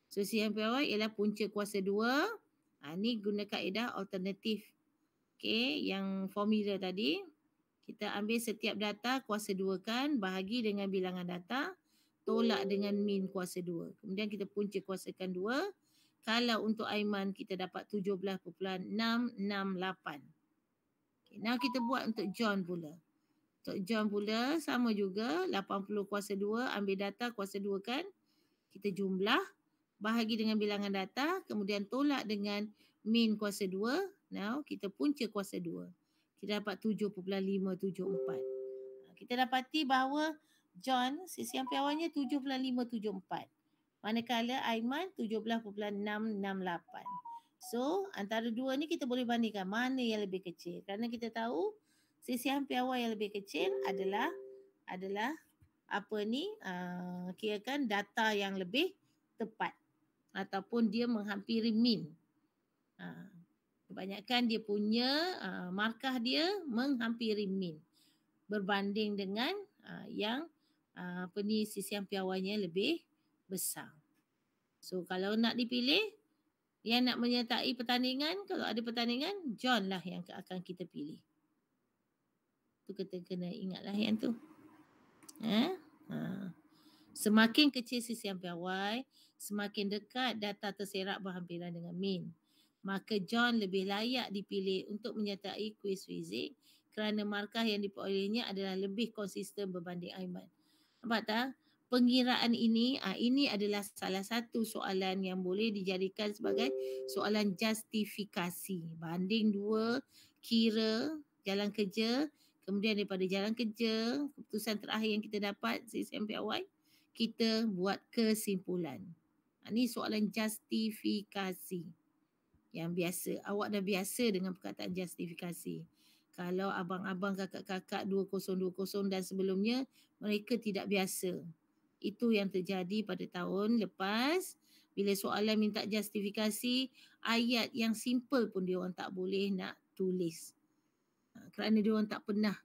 So sisihan piawai ialah punca kuasa 2. Ni guna kaedah alternatif. Okay, yang formula tadi. Kita ambil setiap data kuasa 2 kan, bahagi dengan bilangan data, tolak dengan min kuasa 2. Kemudian kita punca kuasakan 2. Kalau untuk Aiman kita dapat 17.668. Okay, now kita buat untuk John pula. Untuk John pula sama juga 80 kuasa 2, ambil data kuasa 2 kan. Kita jumlah, bahagi dengan bilangan data, kemudian tolak dengan min kuasa 2. Now kita punca kuasa 2. Kita dapat 7.574. Kita dapati bahawa John sisihan piawainya 7.574. Manakala Aiman 17.668. So antara dua ni kita boleh bandingkan mana yang lebih kecil. Kerana kita tahu sisihan piawai yang lebih kecil adalah apa ni, kirakan data yang lebih tepat ataupun dia menghampiri min. Kebanyakan dia punya markah dia menghampiri min berbanding dengan yang sisihan piawainya lebih besar. So kalau nak dipilih, yang nak menyertai pertandingan, kalau ada pertandingan, John lah yang akan kita pilih. Tu kita kena ingatlah yang tu. Semakin kecil sisihan piawai, semakin dekat data terserak berhampiran dengan min. Maka John lebih layak dipilih untuk menyertai kuis fizik kerana markah yang diperolehnya adalah lebih konsisten berbanding Aiman. Nampak tak? Pengiraan ini adalah salah satu soalan yang boleh dijadikan sebagai soalan justifikasi. Banding dua, kira jalan kerja, kemudian daripada jalan kerja, keputusan terakhir yang kita dapat, sisihan piawai, kita buat kesimpulan. Ini soalan justifikasi yang biasa. Awak dah biasa dengan perkataan justifikasi. Kalau abang-abang, kakak-kakak 2020 dan sebelumnya, mereka tidak biasa. Itu yang terjadi pada tahun lepas. Bila soalan minta justifikasi, ayat yang simple pun dia orang tak boleh nak tulis. Kerana dia orang tak pernah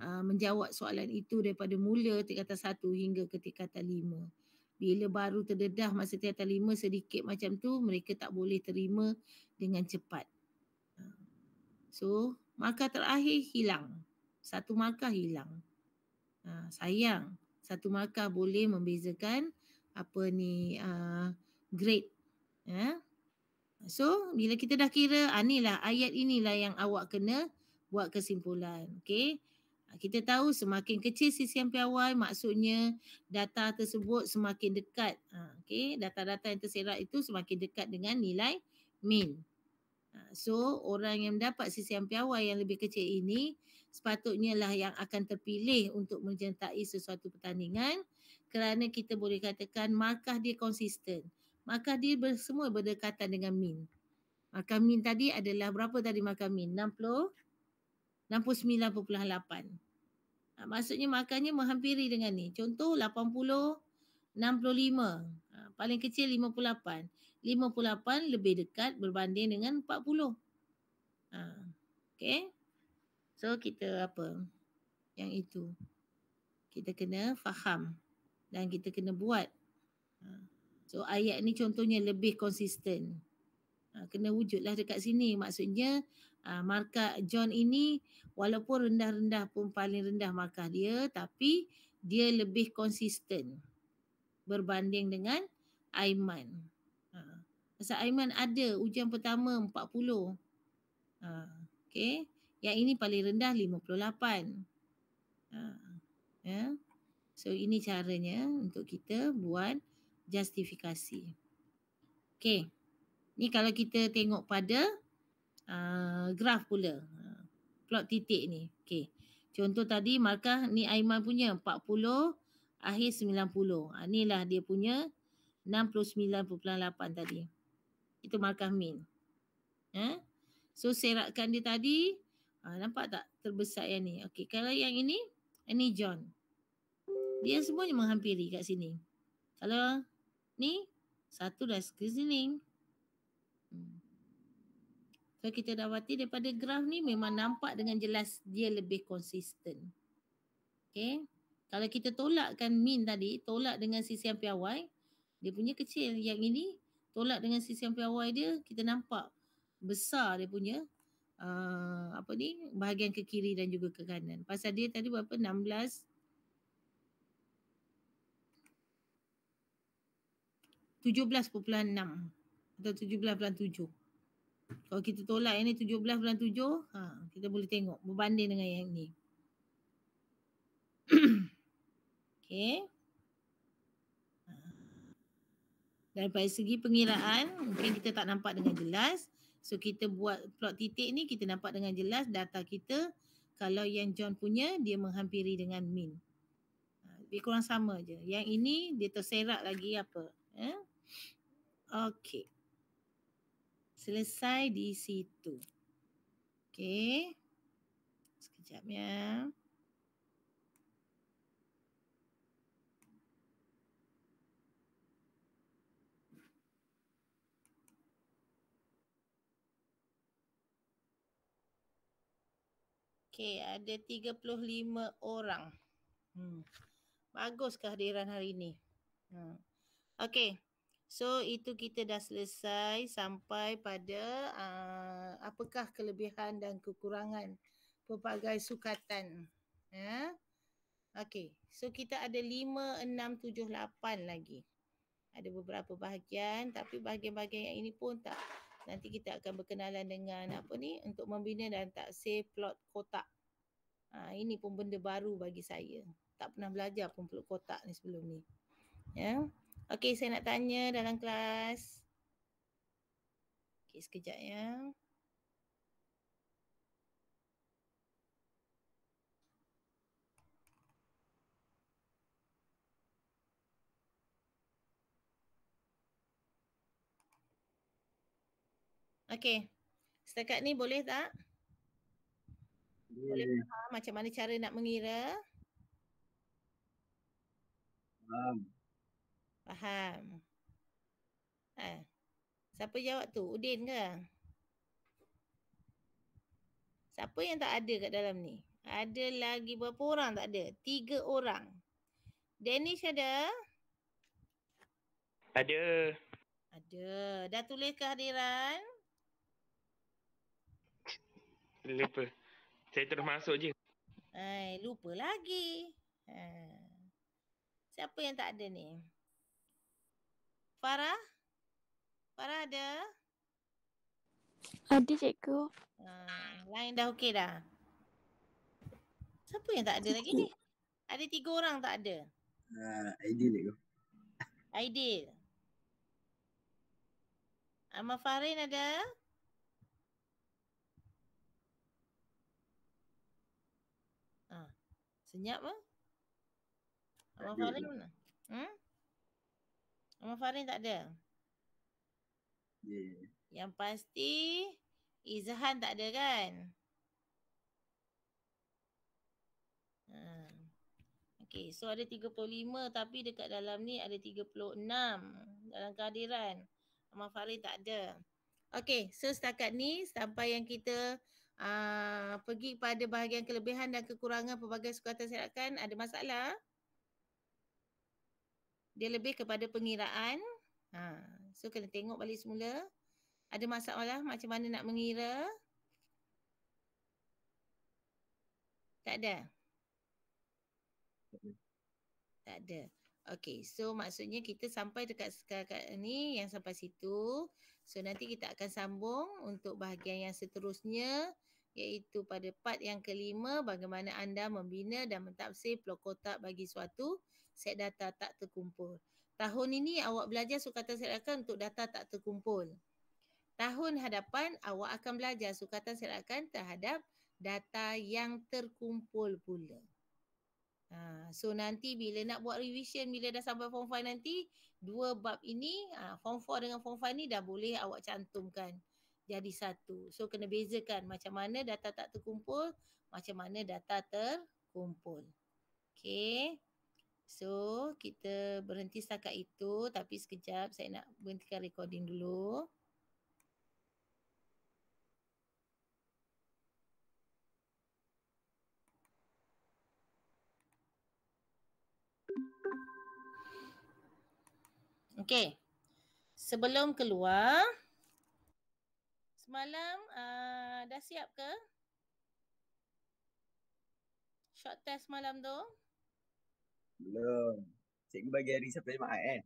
menjawab soalan itu daripada mula tingkatan 1 hingga ke tingkatan 5. Bila baru terdedah masa tingkatan 5 sedikit macam tu, mereka tak boleh terima dengan cepat. So, markah terakhir hilang. Satu markah hilang. Sayang. Satu markah boleh membezakan grade. So, bila kita dah kira, inilah ayat inilah yang awak kena buat kesimpulan. Okey. Kita tahu semakin kecil sisian piawai, maksudnya data tersebut semakin dekat. Okey, data-data yang terserak itu semakin dekat dengan nilai mean. So, orang yang mendapat sisian piawai yang lebih kecil ini sepatutnya lah yang akan terpilih untuk menyertai sesuatu pertandingan kerana kita boleh katakan markah dia konsisten. Markah dia semua berdekatan dengan mean. Markah mean tadi adalah berapa tadi markah mean? 69.8. Maksudnya markahnya menghampiri dengan ni. Contoh 80, 65. Paling kecil 58. 58 lebih dekat berbanding dengan 40. Okay. So kita apa? Yang itu. Kita kena faham. Dan kita kena buat. So ayat ni contohnya lebih konsisten. Kena wujudlah dekat sini. Maksudnya markah John ini walaupun rendah-rendah pun paling rendah markah dia, tapi dia lebih konsisten berbanding dengan Aiman. Pasal Aiman ada ujian pertama 40. Okay. Yang ini paling rendah 58. Ya. So ini caranya untuk kita buat justifikasi. Okay. Ni kalau kita tengok pada graf pula. Plot titik ni. Okay. Contoh tadi markah ni Aiman punya 40 akhir 90. Inilah dia punya 69.8 tadi. Itu markah mean. So serakan dia tadi nampak tak terbesar yang ni. Okay. Kalau yang ini John. Dia semuanya menghampiri kat sini. Kalau ni satu dah ke sini. So kita dapati daripada graf ni memang nampak dengan jelas dia lebih konsisten. Okay. Kalau kita tolakkan mean tadi, tolak dengan sisian piawai, dia punya kecil. Yang ini tolak dengan sisian piawai dia, kita nampak besar dia punya bahagian ke kiri dan juga ke kanan. Pasal dia tadi berapa? 16 17.6 atau 17.7. Kalau kita tolak yang ni 17.7, kita boleh tengok berbanding dengan yang ni. Okay. Daripada segi pengiraan, mungkin kita tak nampak dengan jelas. So kita buat plot titik ni, kita nampak dengan jelas data kita. Kalau yang John punya, dia menghampiri dengan mean. Lebih kurang sama je. Yang ini, dia terserak lagi apa. Okay. Selesai di situ. Okay. Sekejap ya. Okay, ada 35 orang. Bagus kehadiran hari ini. Okay. So itu kita dah selesai sampai pada apakah kelebihan dan kekurangan pelbagai sukatan. Okay. So kita ada 5, 6, 7, 8 lagi. Ada beberapa bahagian tapi bahagian-bahagian yang ini pun tak. Nanti kita akan berkenalan dengan untuk membina dan taksir plot kotak. Ini pun benda baru bagi saya. Tak pernah belajar pun plot kotak ni sebelum ni. Ya. Okey, saya nak tanya dalam kelas. Okey, sekejap ya. Okey. Setakat ni boleh tak? Boleh faham macam mana cara nak mengira? Faham. Siapa jawab tu? Udin ke? Siapa yang tak ada kat dalam ni? Ada lagi berapa orang tak ada? 3 orang. Danish ada? Ada. Ada. Dah tulis kehadiran? Lupa. Saya terus masuk je. Lupa lagi. Siapa yang tak ada ni? Farah? Farah ada? Ada cikgu. Lain dah okey dah. Siapa yang tak ada lagi ni? Ada 3 orang tak ada. Aidil cikgu. Aidil. Ahmad Farin ada? Senyap ah. Ahmad Farin mana? Ahmad Farin tak ada? Yeah. Yang pasti Izhan tak ada kan? Okay, so ada 35 tapi dekat dalam ni ada 36 dalam kehadiran. Ahmad Farid tak ada. Okay, so setakat ni sampai yang kita pergi pada bahagian kelebihan dan kekurangan pelbagai sukatan syarakat, ada masalah? Dia lebih kepada pengiraan. So kena tengok balik semula. Ada masalah macam mana nak mengira? Tak ada? Tak ada. Okay, so maksudnya kita sampai dekat sekarang ni yang sampai situ. So nanti kita akan sambung untuk bahagian yang seterusnya, iaitu pada part yang kelima, bagaimana anda membina dan mentafsir blok kotak bagi suatu set data tak terkumpul. Tahun ini awak belajar sukatan set rakan untuk data tak terkumpul. Tahun hadapan awak akan belajar sukatan set rakan terhadap data yang terkumpul pula. So nanti bila nak buat revision, bila dah sampai form 5 nanti, dua bab ini, form 4 dengan form 5 ni dah boleh awak cantumkan jadi satu. So kena bezakan macam mana data tak terkumpul, macam mana data terkumpul. Okay. So kita berhenti setakat itu, tapi sekejap saya nak berhentikan recording dulu. Okey. Sebelum keluar, semalam dah siap ke? Short test malam tu? Belum. Cikgu bagi hari sampai Jumaat kan?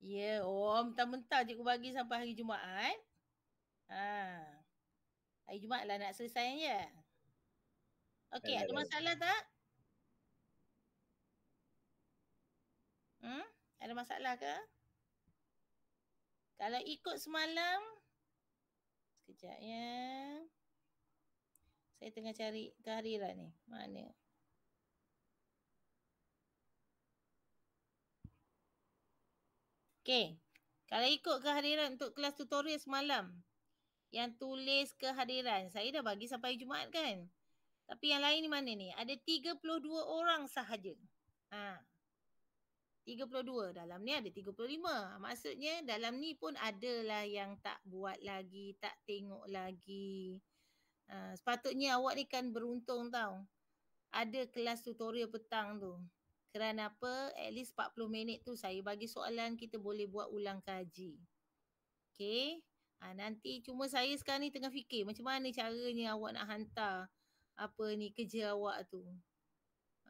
Ya, mentah-mentah cikgu bagi sampai hari Jumaat. Hari Jumaat lah nak selesai je. Okey, ada masalah tak? Ada masalah ke? Kalau ikut semalam, sekejap ya. Saya tengah cari kehadiran ni. Mana? Okey. Kalau ikut kehadiran untuk kelas tutorial semalam, yang tulis kehadiran, saya dah bagi sampai Jumaat kan? Tapi yang lain ni mana ni? Ada 32 orang sahaja. 32. Dalam ni ada 35. Maksudnya dalam ni pun adalah yang tak buat lagi, tak tengok lagi. Sepatutnya awak ni kan beruntung tau. Ada kelas tutorial petang tu. Kerana apa? At least 40 minit tu saya bagi soalan, kita boleh buat ulang kaji. Okay. Nanti cuma saya sekarang ni tengah fikir macam mana caranya awak nak hantar kerja awak tu.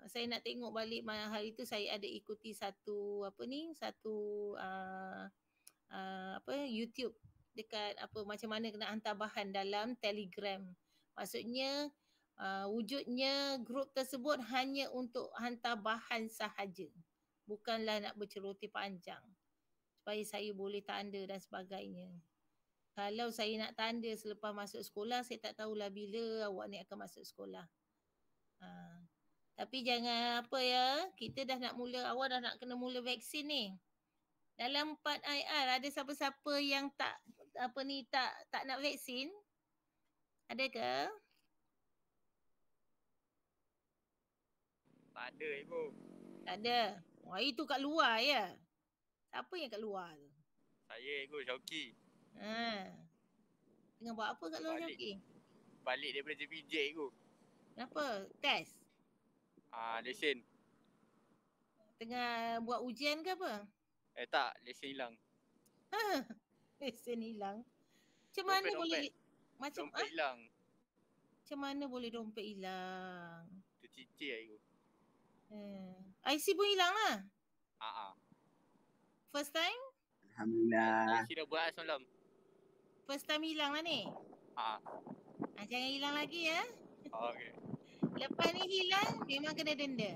Saya nak tengok balik hari tu saya ada ikuti satu YouTube dekat macam mana kena hantar bahan dalam Telegram. Maksudnya wujudnya grup tersebut hanya untuk hantar bahan sahaja. Bukanlah nak bercerita panjang. Supaya saya boleh tanda dan sebagainya. Kalau saya nak tanda selepas masuk sekolah, saya tak tahulah bila awak ni akan masuk sekolah. Tapi jangan kita dah nak mula, awak dah nak kena mula vaksin ni. Dalam 4 IR ada siapa-siapa yang tak nak vaksin? Ada ke? Tak ada ibu. Tak ada. Wah, itu kat luar ya. Siapa yang kat luar tu? Saya ibu Syauki. Tengah buat apa kat luar Syauki? Balik daripada JPJ ibu. Kenapa? Test? Lesen. Tengah buat ujian ke apa? Tak, lesen hilang. Lesen hilang. Macam mana boleh dompet hilang. Macam mana boleh dompet hilang? Tercicir lah ibu. IC pun hilang lah? First time? Alhamdulillah. IC dah buat semalam. first time hilang lah ni. Ah, Jangan hilang lagi ya. okey. Lepas ni hilang, memang kena denda.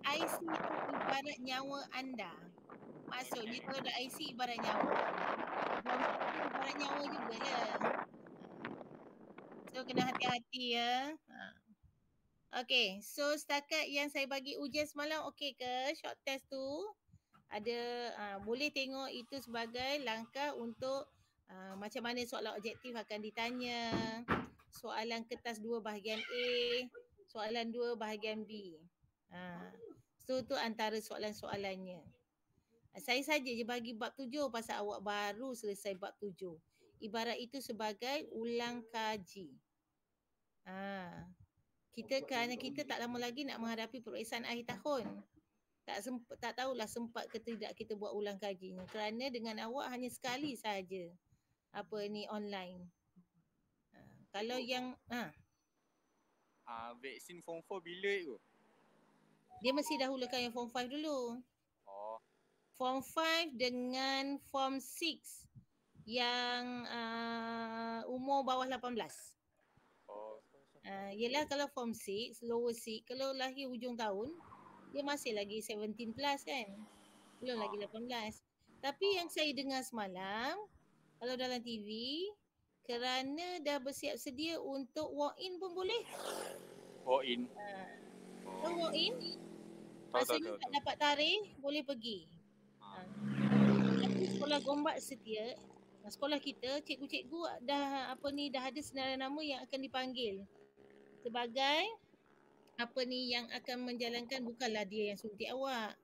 IC tu ibarat nyawa anda. Maksudnya kalau ada IC ibarat nyawa. Ibarat nyawa jugalah. So kena hati-hati ya. Okey, so setakat yang saya bagi ujian semalam okey ke short test tu? Ada boleh tengok itu sebagai langkah untuk macam mana soalan objektif akan ditanya, soalan kertas 2 bahagian A, soalan 2 bahagian B. So tu antara soalan-soalannya. Saya saja je bagi bab 7 pasal awak baru selesai bab 7. Ibarat itu sebagai ulang kaji. Kerana kita tak lama lagi nak menghadapi peperiksaan akhir tahun. Tak tahulah sempat ke tidak kita buat ulang kajinya. Kerana dengan awak hanya sekali saja online. Kalau yang Vaksin form 4 bila tu? dia mesti dahulukan yang form 5 dulu. Oh, Form 5 dengan form 6 yang umur bawah 18. oh. Yelah kalau form 6, lower 6, kalau lahir hujung tahun, dia masih lagi 17 plus kan. Belum lagi 18. Tapi yang saya dengar semalam, kalau dalam TV, kerana dah bersiap sedia untuk walk-in pun boleh. Walk-in. Kalau walk-in, Tahu. rasanya tak dapat tarikh, boleh pergi. Tapi sekolah Gombak Setia, sekolah kita, cikgu-cikgu dah ada senarai nama yang akan dipanggil sebagai yang akan menjalankan, bukanlah dia yang suntik awak.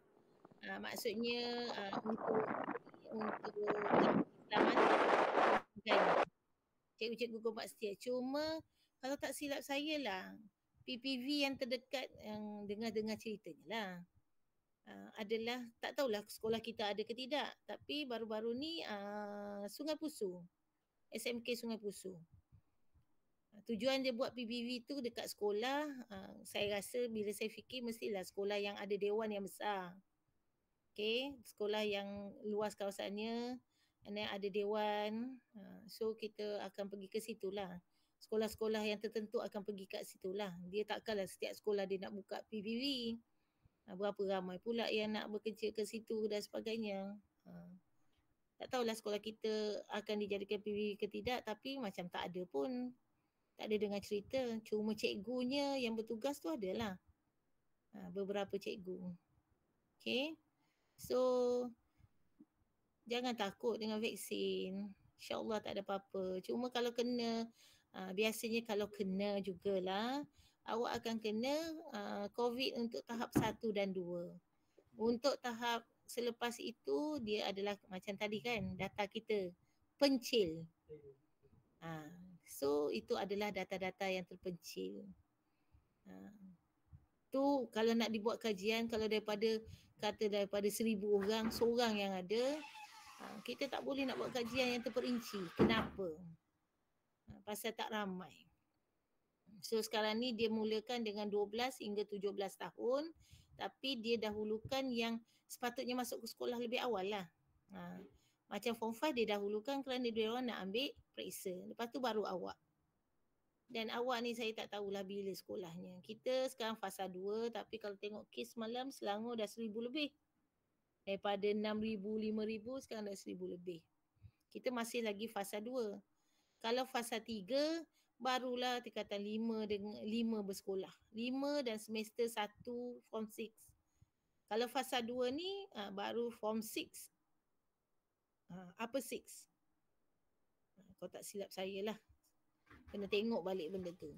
Maksudnya untuk keselamatan cikgu-cikgu Gombak Setia. Cuma kalau tak silap saya lah, PPV yang terdekat yang dengar-dengar ceritanya lah adalah, tak tahulah sekolah kita ada ke tidak, tapi baru-baru ni Sungai Pusu, SMK Sungai Pusu. Tujuan dia buat PPV tu dekat sekolah, saya rasa bila saya fikir mestilah sekolah yang ada dewan yang besar. Okay, sekolah yang luas kawasannya, and then ada dewan. So kita akan pergi ke situlah. Sekolah-sekolah yang tertentu akan pergi kat situlah. Dia takkanlah setiap sekolah dia nak buka PPV. Berapa ramai pula yang nak bekerja ke situ dan sebagainya. Tak tahulah sekolah kita akan dijadikan PPV ke tidak, tapi macam tak ada pun. Tak ada dengar cerita. Cuma cikgunya yang bertugas tu adalah beberapa cikgu. Okay. So, jangan takut dengan vaksin. InsyaAllah tak ada apa-apa. Cuma kalau kena, biasanya kalau kena jugalah, awak akan kena COVID untuk tahap 1 dan 2. Untuk tahap selepas itu, dia adalah macam tadi kan, data kita pencil. So itu adalah data-data yang terpencil. Tu kalau nak dibuat kajian, kalau daripada 1,000 orang, seorang yang ada, kita tak boleh nak buat kajian yang terperinci. Kenapa? Pasal tak ramai. So sekarang ni dia mulakan dengan 12 hingga 17 tahun, tapi dia dahulukan yang sepatutnya masuk ke sekolah lebih awal lah. Macam form 5 dia dahulukan kerana dia orang nak ambil periksa. Lepas tu baru awak. Dan awak ni saya tak tahulah bila sekolahnya. Kita sekarang fasa 2, tapi kalau tengok kes malam Selangor dah 1,000 lebih. Daripada 6,000, 5,000 sekarang dah 1,000 lebih. Kita masih lagi fasa 2. Kalau fasa 3, barulah tingkatan 5 bersekolah. 5 dan semester 1 form 6. Kalau fasa 2 ni baru form 6. Apa 6? Kau tak silap saya lah. Kena tengok balik benda tu.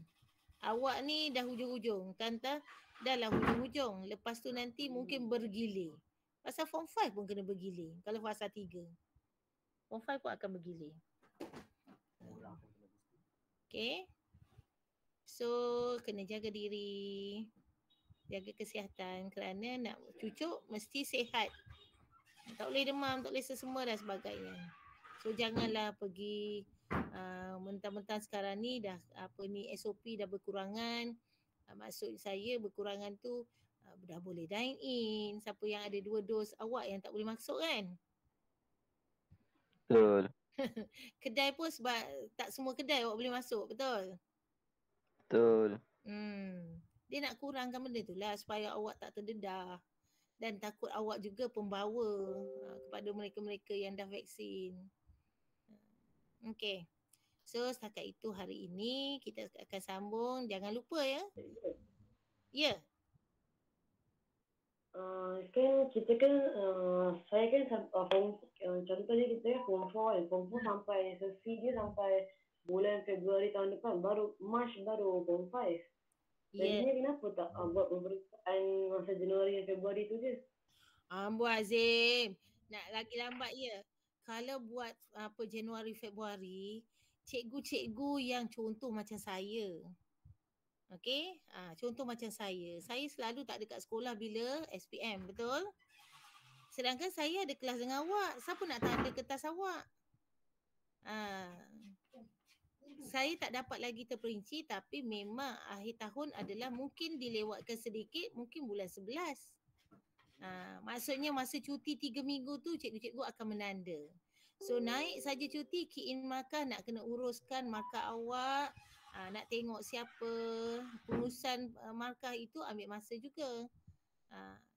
Awak ni dah hujung-hujung. Tanta dah lah hujung-hujung. Lepas tu nanti mungkin bergilir. Pasal form 5 pun kena bergilir. Kalau fasa 3. Form 5 pun akan bergilir. Okay. So, kena jaga diri. Jaga kesihatan. Kerana nak cucuk mesti sihat. Tak boleh demam, tak boleh sesemua dan sebagainya. So, janganlah pergi mentang-mentang sekarang ni dah SOP dah berkurangan. Maksud saya berkurangan tu dah boleh dine in. Siapa yang ada 2 dos, awak yang tak boleh masuk kan? Betul. Kedai pun sebab tak semua kedai awak boleh masuk, betul? Betul. Dia nak kurangkan benda tu lah supaya awak tak terdedah. Dan takut awak juga pembawa kepada mereka-mereka yang dah vaksin. Okey. So setakat itu hari ini kita akan sambung. Jangan lupa ya. Ya. Kan kita kan saya kan contohnya kita form 4 sampai sesi dia sampai bulan Februari tahun depan, baru March baru form 5. Ya. Jadi kenapa tak buat pemeriksaan masa Januari dan Februari tu je? Buat Azim. Nak lagi lambat ya. Kalau buat apa Januari Februari, cikgu-cikgu yang contoh macam saya. Okey? Contoh macam saya. Saya selalu tak ada kat sekolah bila SPM, betul? Sedangkan saya ada kelas dengan awak. Siapa nak tanda kertas awak? Saya tak dapat lagi terperinci, tapi memang akhir tahun adalah mungkin dilewatkan sedikit, mungkin bulan 11. Maksudnya masa cuti 3 minggu tu cikgu-cikgu akan menanda. So naik saja cuti, key in markah, nak kena uruskan markah awak, nak tengok siapa pengurusan markah itu ambil masa juga.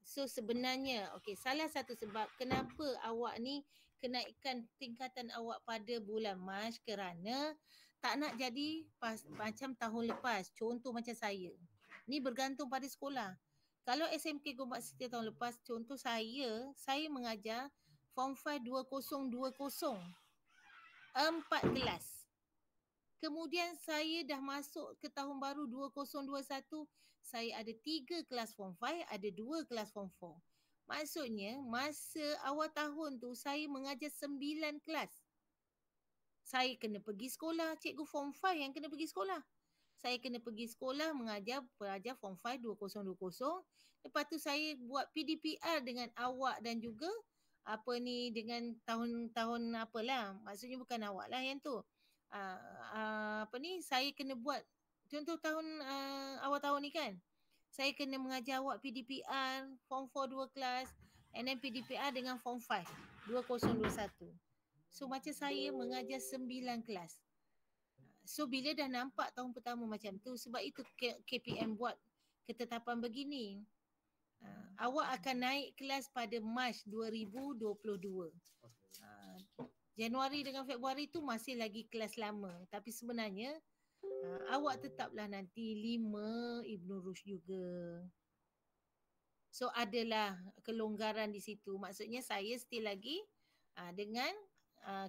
So sebenarnya salah satu sebab kenapa awak ni kenaikan tingkatan awak pada bulan Mac kerana tak nak jadi macam tahun lepas. Contoh macam saya. Ni bergantung pada sekolah. Kalau SMK Gombak Setia tahun lepas, contoh saya mengajar Form 5 2020. 4 kelas. Kemudian saya dah masuk ke tahun baru 2021, saya ada 3 kelas Form 5, ada 2 kelas Form 4. Maksudnya masa awal tahun tu saya mengajar 9 kelas. Saya kena pergi sekolah, cikgu Form 5 yang kena pergi sekolah. Saya kena pergi sekolah mengajar pelajar Form 5 2020. Lepas tu saya buat PDPR dengan awak dan juga dengan tahun-tahun apalah. Maksudnya bukan awak lah yang tu. Saya kena buat contoh tahun awal tahun ni kan. Saya kena mengajar awak PDPR Form 4 2 kelas and then PDPR dengan Form 5 2021. So macam saya mengajar 9 kelas. So bila dah nampak tahun pertama macam tu, sebab itu KPM buat ketetapan begini. Awak akan naik kelas pada Mac 2022. Januari dengan Februari tu masih lagi kelas lama. Tapi sebenarnya awak tetaplah nanti 5 Ibn Rushd juga. So adalah kelonggaran di situ. Maksudnya saya still lagi dengan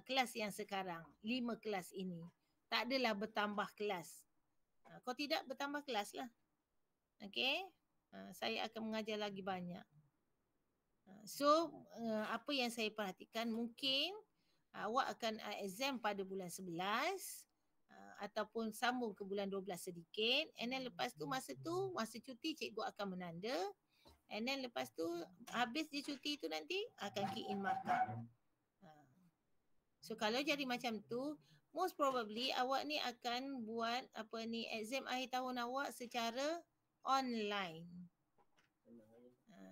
kelas yang sekarang. 5 kelas ini. Tak adalah bertambah kelas. Kalau tidak bertambah kelas lah. Okay. Saya akan mengajar lagi banyak. So apa yang saya perhatikan mungkin awak akan exam pada bulan 11 ataupun sambung ke bulan 12 sedikit. And then lepas tu masa cuti cikgu akan menanda. And then lepas tu habis je cuti tu nanti akan key in markah. So kalau jadi macam tu, most probably awak ni akan buat exam akhir tahun awak secara online.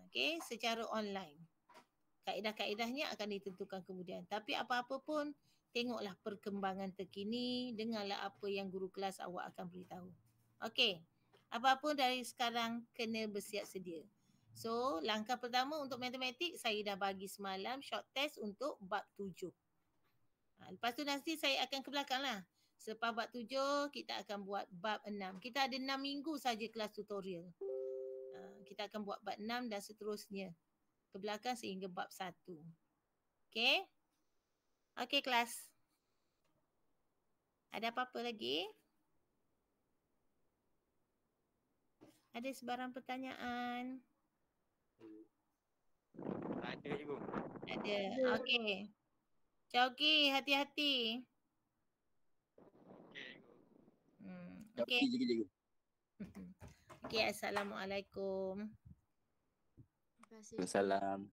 Okay, secara online. Kaedah-kaedahnya akan ditentukan kemudian. Tapi apa-apa pun tengoklah perkembangan terkini, dengarlah apa yang guru kelas awak akan beritahu. Okay, apa-apa dari sekarang kena bersiap sedia. So langkah pertama untuk matematik saya dah bagi semalam short test untuk bab 7. Lepas tu nanti saya akan ke belakang lah. Selepas bab 7, kita akan buat bab 6. Kita ada 6 minggu saja kelas tutorial. Kita akan buat bab 6 dan seterusnya. Ke belakang sehingga bab 1. Okay? Okay kelas. Ada apa-apa lagi? Ada sebarang pertanyaan? Ada cikgu. Ada. Okay. Chowki, hati-hati. Okey cikgu. Okay. Cikgu. Okay, Assalamualaikum. Salam.